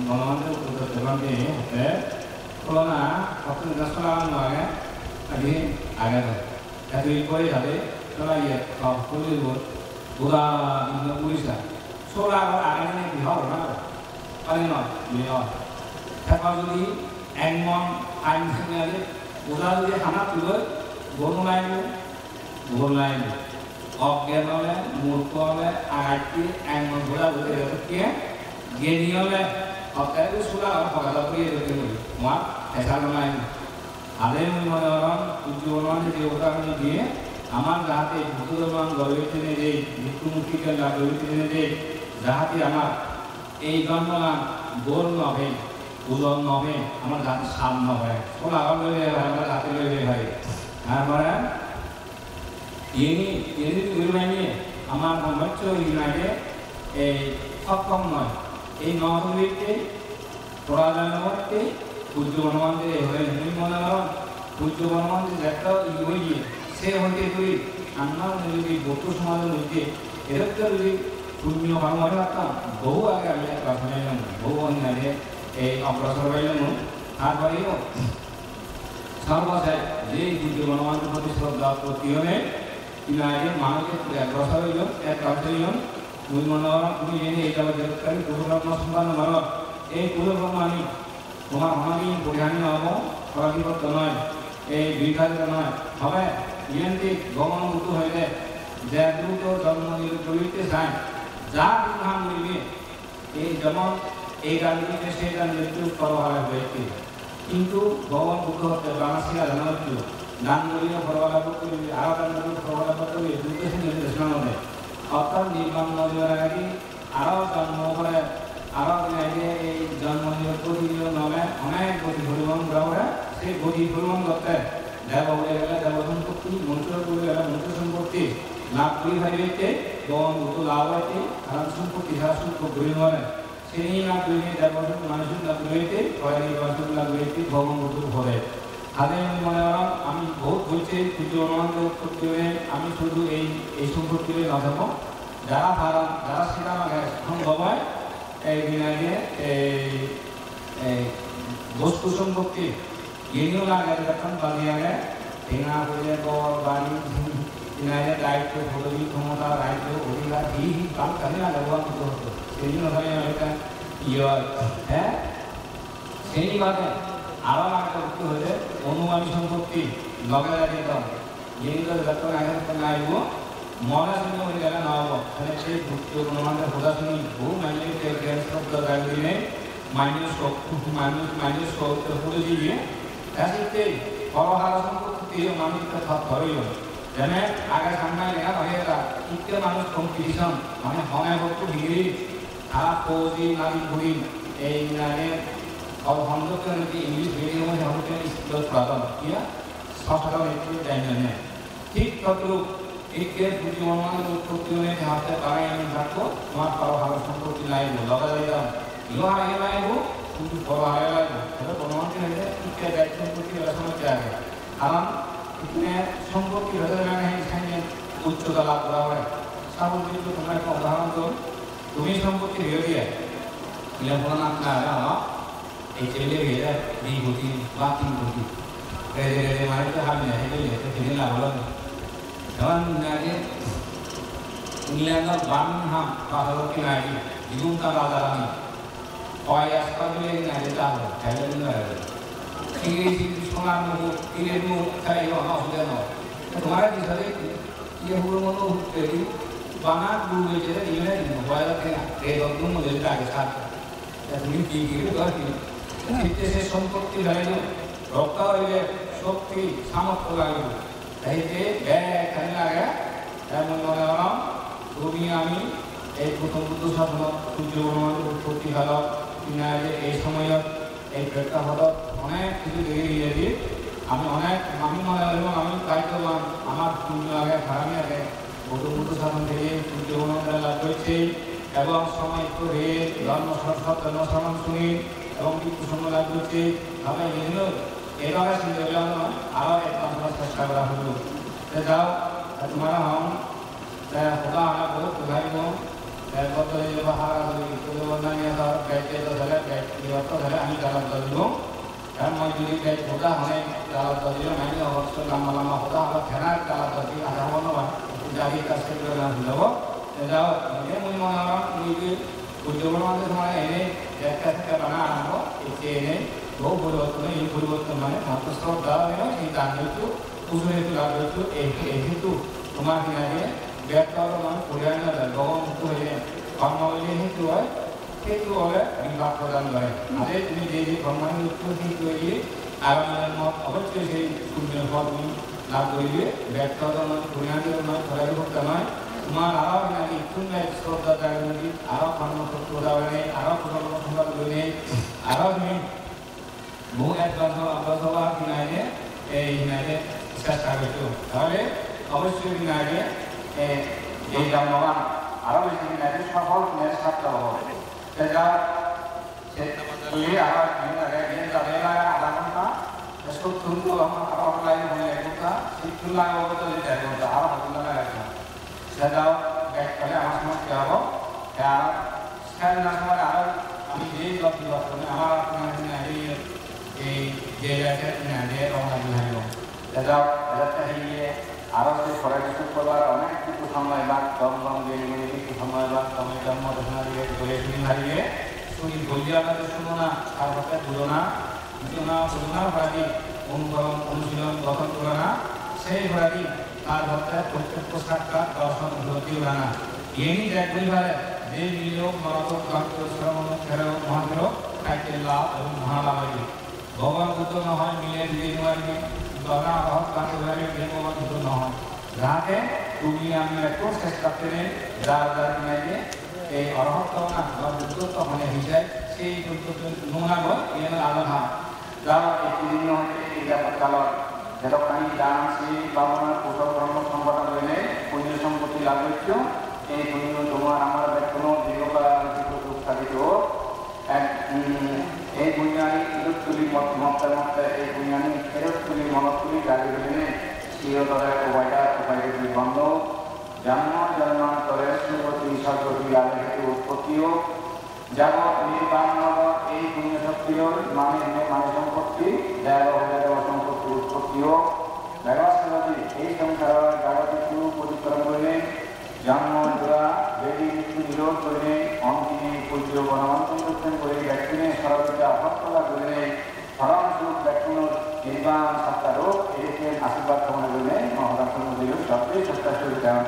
kalau nanti udah teman deh kalau waktu kita sekolah nggak tadi ada tuh tapi boleh tadi kalau iya kalau kuliah udah ini kuliah lah sekolah ada nih di hall mana paling nol di hall kalau jadi engmon aingnya aja udah jadi anak juga গোলাইন অজ্ঞান হলে মূর্খ হলে আগাটি এমন ঘোরা ঘুরে রেখে জ্ঞানী হলে অজ্ঞানী সুরা পকালা করিয়ে রেখে বলি আমার এসাল নাই আরে মনে হলাম উজ্জ্বলমান যে উদাহরণ দিয়ে আমার যাহাতে ভূতমান গর্বিত যে মৃত্যুমুখীকে গর্বিত যে যাহাতে আমার এই জন্মলাম গোল নহে উদল নহে আমার যাতে সাম নহে সোলা লইলে ভাই আমরা যাতে লইলে ভাই তারপরে ini tujuannya আমার membaca ini এই সক্ষম নয় এই নবীতে পরাজনবতে পূজ্য বনমন্দিরে হয়ে মনোরম পূজ্য বনমন্দিরে একটা ইয়ে সে হতে করি আমরা যদি বৌদ্ধ সমাজের মধ্যে এরকম যদি পুণ্য কর্ম রাখতাম বহু আগে আমি প্রার্থনা বহু অন্যান্য এই অগ্রসর হইলাম তারপরেও সর্বশেষ যে পূজ্য বনমন্দির প্রতি শ্রদ্ধা প্রতি হলে ইনারে মানুষের অগ্রসর হইল এক হইলাম মুই মনোরম তুমি জেনে এটা জগৎকারী পুরোব্রহ্ম সম্পন্ন মানব এই পুরোব্রহ্ম আমি তোমার আমি পরিহানি হব পরাধিপত্য নয় এই বিঘাদিত নয় হবে ইয়ান্তি গমন মুক্ত হইলে যে দ্রুত জন্ম নিতে চায় যা বিধান মিলবে এই যেমন এই গানগুলিতে সেই গান মৃত্যু করবার হয়েছে কিন্তু গমন মুক্ত হতে বাংলাদেশিরা জানা হচ্ছিল গানগুলিও করবার করতে আরো গানগুলো করবার করতে দ্রুত সে নির্দেশনা নেয় অর্থাৎ নির্মাণ মজুর আগে আরো জন্ম করে আরো এই জন্ম প্রতিদিন নলে অনেক গতি পরিবহন করা সেই গতি পরিবহন করতে দেব বলে গেলে দেব সম্পত্তি মন্ত্র বলে গেলে মন্ত্র সম্পত্তি লাভ করি ভাইতে গম মতো লাভ হইতে কারণ সম্পত্তি সারা সম্পদ গড়ি মরে সেই লাভ করি দেব মানুষের লাভ হইতে কয়েক বছর লাভ হইতে গম মতো ভরে আগে মনে করাম আমি বহুত বলছি পুজো অনুমান্ত করতে হয়ে আমি শুধু এই সম্পত্তি না থাকবো যারা ভাড়া যারা সেটা আমাকে সম্ভব হয় এই দিন আগে এই বস্তু সম্পত্তি এগুলো লাগে যখন বাড়ি আগে ভেঙা হয়ে গড় বাড়ি দিনারে দায়িত্ব ভোগী ক্ষমতা রাজ্য অধিকার এই কাম কাজে না ব্যবহার করতে হতো সেই জন্য একটা ইয়ে হ্যাঁ সেই বাদে আরো একটা উত্তর হলে অনুমানী সম্পত্তি লগে লাগিয়ে দাও যেগুলো যখন আগে নাইব মনে শুনে হয়ে গেলে না হবো তাহলে সেই ভুক্তি অনুমানটা খোঁজা শুনি বহু মাইনের জ্ঞান শব্দ গাড়ি নেই মাইনের শব্দ করে দিয়ে এসে পরহারা সম্পত্তি মানুষকে সব ধরেই যেন আগে সামনে লেখা হয়ে গেল ইত্যে মানুষ কম্পিটিশন মানে হনে বস্তু ভিড়ি খারাপ ফৌজি নারী ঘুরি এই নারী অন্ধকে নাকি ইংলিশ মিডিয়ামে হচ্ছে স্কুল পড়াতাম কিয়া সফল একটু জানি না ঠিক ততটুকু একে পুঁজি অনুমান করতে হলে হাতে পাড়ায় আমি থাকবো তোমার পর ভালো সম্পত্তি লাইব লগা যাইতাম ইলো আগে লাইব কিন্তু বড় আগে লাইব সেটা প্রমাণটি হয়েছে ইকে দায়িত্ব সম্পত্তি সমস্যা আগে কারণ এখানে সম্পত্তি হতে গেলে এখানে উচ্চতা লাভ করা হয় স্বাভাবিক তোমার একটা উদাহরণ তো তুমি সম্পত্তি হয়ে দিয়ে লেখাপড়া নাম না এই ছেলে হয়ে দুই কোটি বা 3 কোটি মানে তো হবে না হেঁটে যেতে ফিরে লাভ হলো না যেমন ইংল্যান্ডের বার্মিংহাম পাহাড়কে নারী দ্বিগুণ তার রাজা রানী কয় আসপাশে নারী চাল খাইলে ইংরেজি সোনার মুখ ইংরেজি মুখ খাই অসুবিধা নয় তোমার বিষয়ে ইয়ে হুড়ো মতো উঠতে বানা ডুব হয়েছে ইংরেজি বয়লা থেকে এই রকম মধ্যে আগে সাথে তুমি কি সে সম্পত্তি লাইল রক্ষা হইলে শক্তি সামর্থ্য লাগবে তাইতে এখানে লাগে এমন মনে হলাম তুমি আমি এই প্রথম বুদ্ধ শাসন সূর্য উৎপত্তি হল এই সময়ত এই প্রেক্ষাপট অনেক কিছু দেখে গিয়েছি। আমি মনে হল আমি দায়িত্ববান আমার পুণ্য আগে হারামি আগে বধু শাসন থেকে সূর্য লাভ করেছি এবং সময় করে ধর্ম শাসন শুনি এবং মৃত্যু সময় লাভ করছি। তবে এইভাবে চিন্তা করলাম আরও এক চেষ্টা করা হলো যাও তোমার হম খোদা আমার বহুত বুঝাইব আমি জালাত ধরব কারণ মই যদি খোদা হনে জালাত ধরিল নাই অবশ্য লম্বা লম্বা খোদা আমার ফেনার জালাত ধরি আধা মনে জারি কাছে যাব যাও মই মনে হলাম উদ্যোগের মধ্যে তোমার এনে একটা থেকে বানা আনবো এনে বহু পরিবর্তন এই পরিবর্তন মানে মাত্র শ্রদ্ধা এই দান হইতো পুজো হেতু লাভ হইতো এই হেতু তোমার কিনারে ব্যক্ত মানে পরিহার না যায় ভগবান মুক্ত হয়ে কর্ম হইলে হেতু হয় সেইটো হলে বিভাগ প্রদান করে আরে তুমি যে কর্মানি উত্তর সেই তৈরি আগামী জন্মত অবশ্যই সেই পুণ্যের ফল তুমি লাভ করিবে ব্যক্ত মানে পরিহারের নয় ফলের ভক্ত নয় তোমার আরও কিনারে ইচ্ছুন্য শ্রদ্ধা জায়গা নেই আরও কর্মক্ষেত্র উদাহরণ নেই আরও কর্ম সংবাদ নেই আরও তুমি বহু এক অভ্যাস কিনারে এই কিনারে চেষ্টা করছো তাহলে অবশ্যই কিনারে এই জন্মবান আরও বেশি কিনারে সফল কিনারে ছাত্র হবে যা আরও যাবে আধা ঘন্টা সত্তর আরও অনলাইন হয়ে 1 ঘন্টা 70 লাখ হবে তো 1 ঘন্টা আরও হতে লাগে সেটাও ব্যাক করে আমার সমস্যা হবো আর স্ক্যান না সময় আরও আমি যেই লক্ষ্য করবো আমার এই যে জায়গায় রওনা দিলাম সেটাও এটা হিয়ে আরও যে পড়াশোনা করবার অনেক কিছু সময় বা দম দিয়ে কিছু সময় বা সময় জন্ম ঘোষণা দিয়ে বলে শুনি বললে আমাদের শুনো না তার কথা বুঝো না ভরাদি অনুকরণ অনুশীলন গঠন করে না সেই ভরাদি তার ভক্তের প্রত্যক্ষ সাক্ষাৎ দর্শন উন্নতি না এমনি দেখ পরিবারে যে নিয়োগ মরতক গন্ত শ্রমণ ফেরো মহাফেরো খাইতে লাভ এবং মহালাভারি ভগবান বুদ্ধ নহয় মিলে দিয়ে নোৱাৰিবি গণা রহত কাছে ধরে ভগবান বুদ্ধ নহয় যাতে তুমি আমি একটু চেষ্টা করে যার কিনারে এই অরহত না বা বুদ্ধত্ব মানে হিসায় সেই নোনাব এর আলোচনা যারা এই বিভিন্ন এই কালত যেরকম দান সেই বাবনার কুশল ধর্ম সংগঠন হইলে পুণ্য সম্পত্তি লাভ হচ্ছে এই পুণ্য তোমার আমার কোনো দীর্ঘকাল স্থাপিত এই পুণ্যানি ইরতুলি মতের মধ্যে এই পুণ্যানি ফেরতুলি মনতুলি গাড়ি হইলে চিরতরে উপায়টা বন্ধ জন্মান্তরে সুগতি সদ্গতি লাভের হেতু উৎপত্তিও জগৎ নির্বাণ এই পুণ্য শক্তিও মানে সম্পত্তি দেব সম্পত্তি উৎপত্তিও ব্যবস্থা এই সংসার জাগতিক পরিক্রম করলে জন্ম জোড়া বেদি মৃত্যু নিরোধ করলে অন্তিমে পূজ্য গণমান্তন করে ব্যক্তিনে সরবতা ভক্তলা করলে স্মরণ সুখ ব্যক্তির নির্বাণ সত্তা রোগ এদেশে আশীর্বাদ কামনা করলে মহারাষ্ট্র দিল সবচেয়ে চেষ্টা শুরু দেওয়ার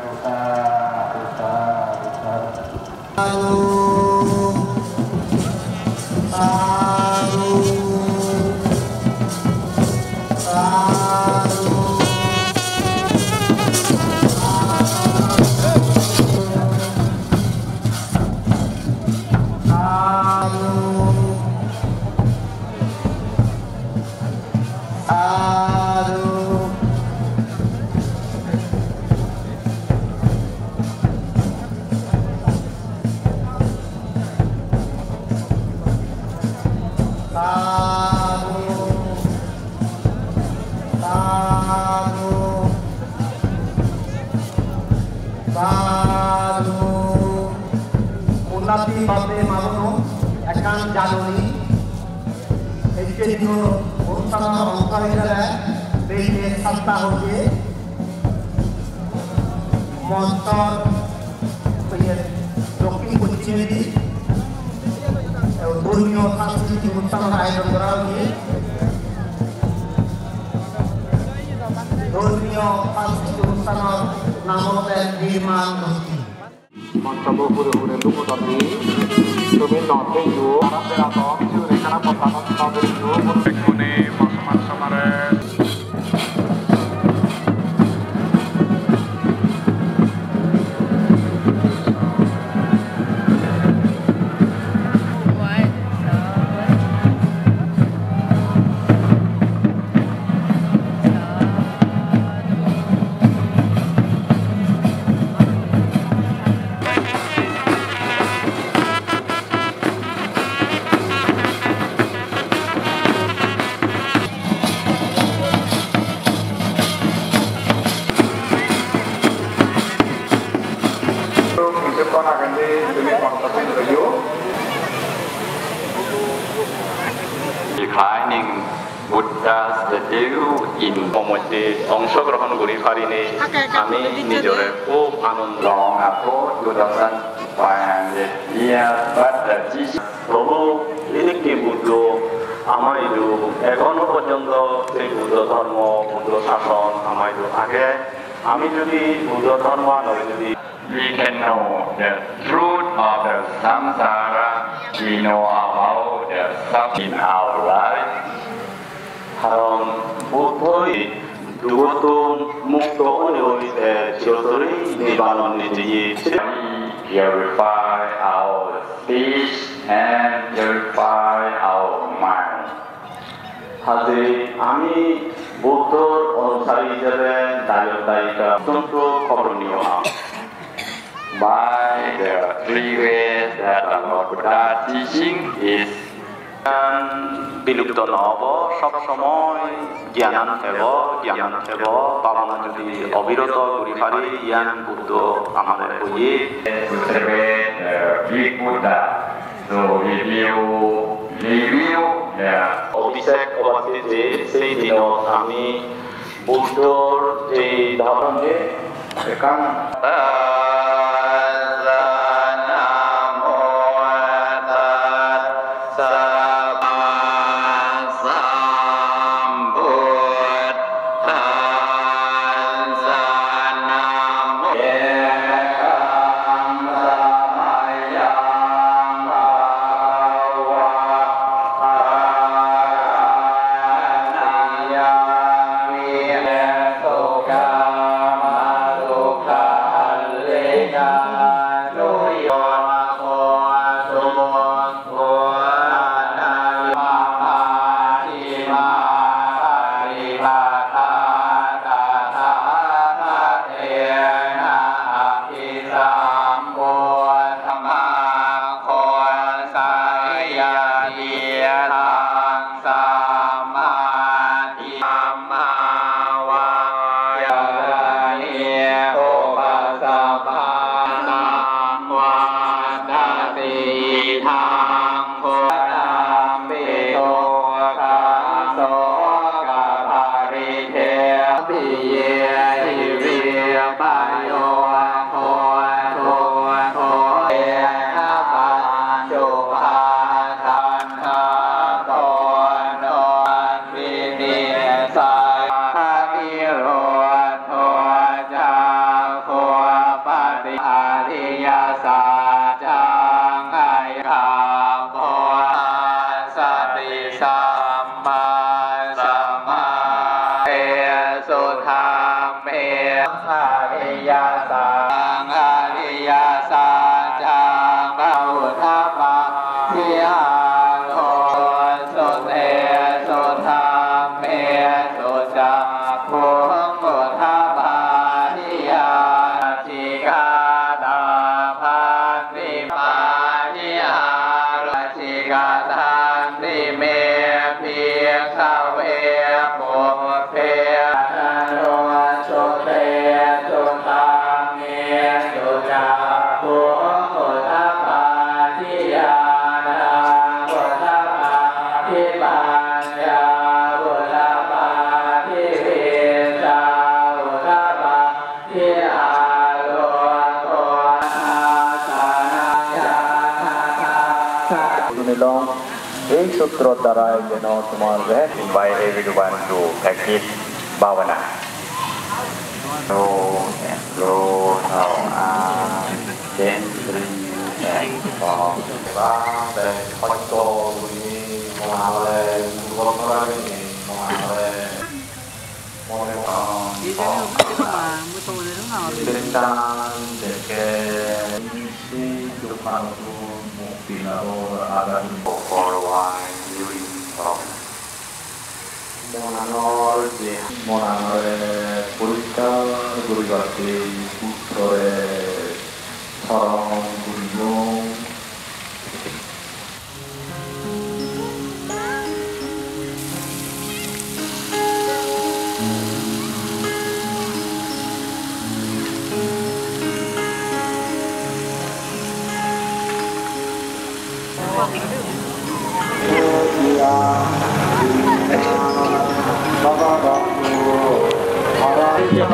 দক্ষিণ পশ্চিমে ধর্মীয় সাংস্কৃতিক অনুষ্ঠানের আয়োজন করা হয়েছে ধর্মীয় সাংস্কৃতিক অনুষ্ঠানের নাম হচ্ছে নির্মাণ মূর্তি মন্তব্য পুরো পুরো লুকোতবি তুমি নতে ইউ আরামে রাতম চিউরে কানা পতানো তবে you প্রত্যেকনে মাসমান সমারে Shining Buddha's statue in মধ্যে অংশগ্রহণ করি পারিনি আমি নিজরে খুব আনন্দ long ago 2500 years but the Jesus প্রভু এদিকে বুদ্ধ আমাইদু এখনো পর্যন্ত সেই বুদ্ধ ধর্ম বুদ্ধ শাসন আমাইদু আগে আমি যদি বুদ্ধ ধর্ম নয় যদি we can know the truth of the samsara we know about the suffering in our life কারণ বুদ্ধই দুগত মুক্ত হইতে চিরতরে নির্বাণ নিজে purify our speech and purify our mind হাতে আমি বুদ্ধর অনুসারী হিসেবে দায়িত্ব অত্যন্ত করণীয় by the three ways that the Lord Buddha teaching is বিলুপ্ত নহব সব সময় জ্ঞান থেব পালন যদি অবিরত করি পারি জ্ঞান বুদ্ধ আমাদের হয়ে অভিষেক অবাধে যে সেই দিনত আমি বুদ্ধর যে ধরন যে এই সূত্র দ্বারা যেন তোমার by everyone to practice bhavana slow and slow now gently and calm dan konco ini mengale mengalami tentang dekat isi kehidupanku Pinabor ada for wine during talk. Monanor puriskar gurigati putrore sarang gurigong. Yeah. Iya,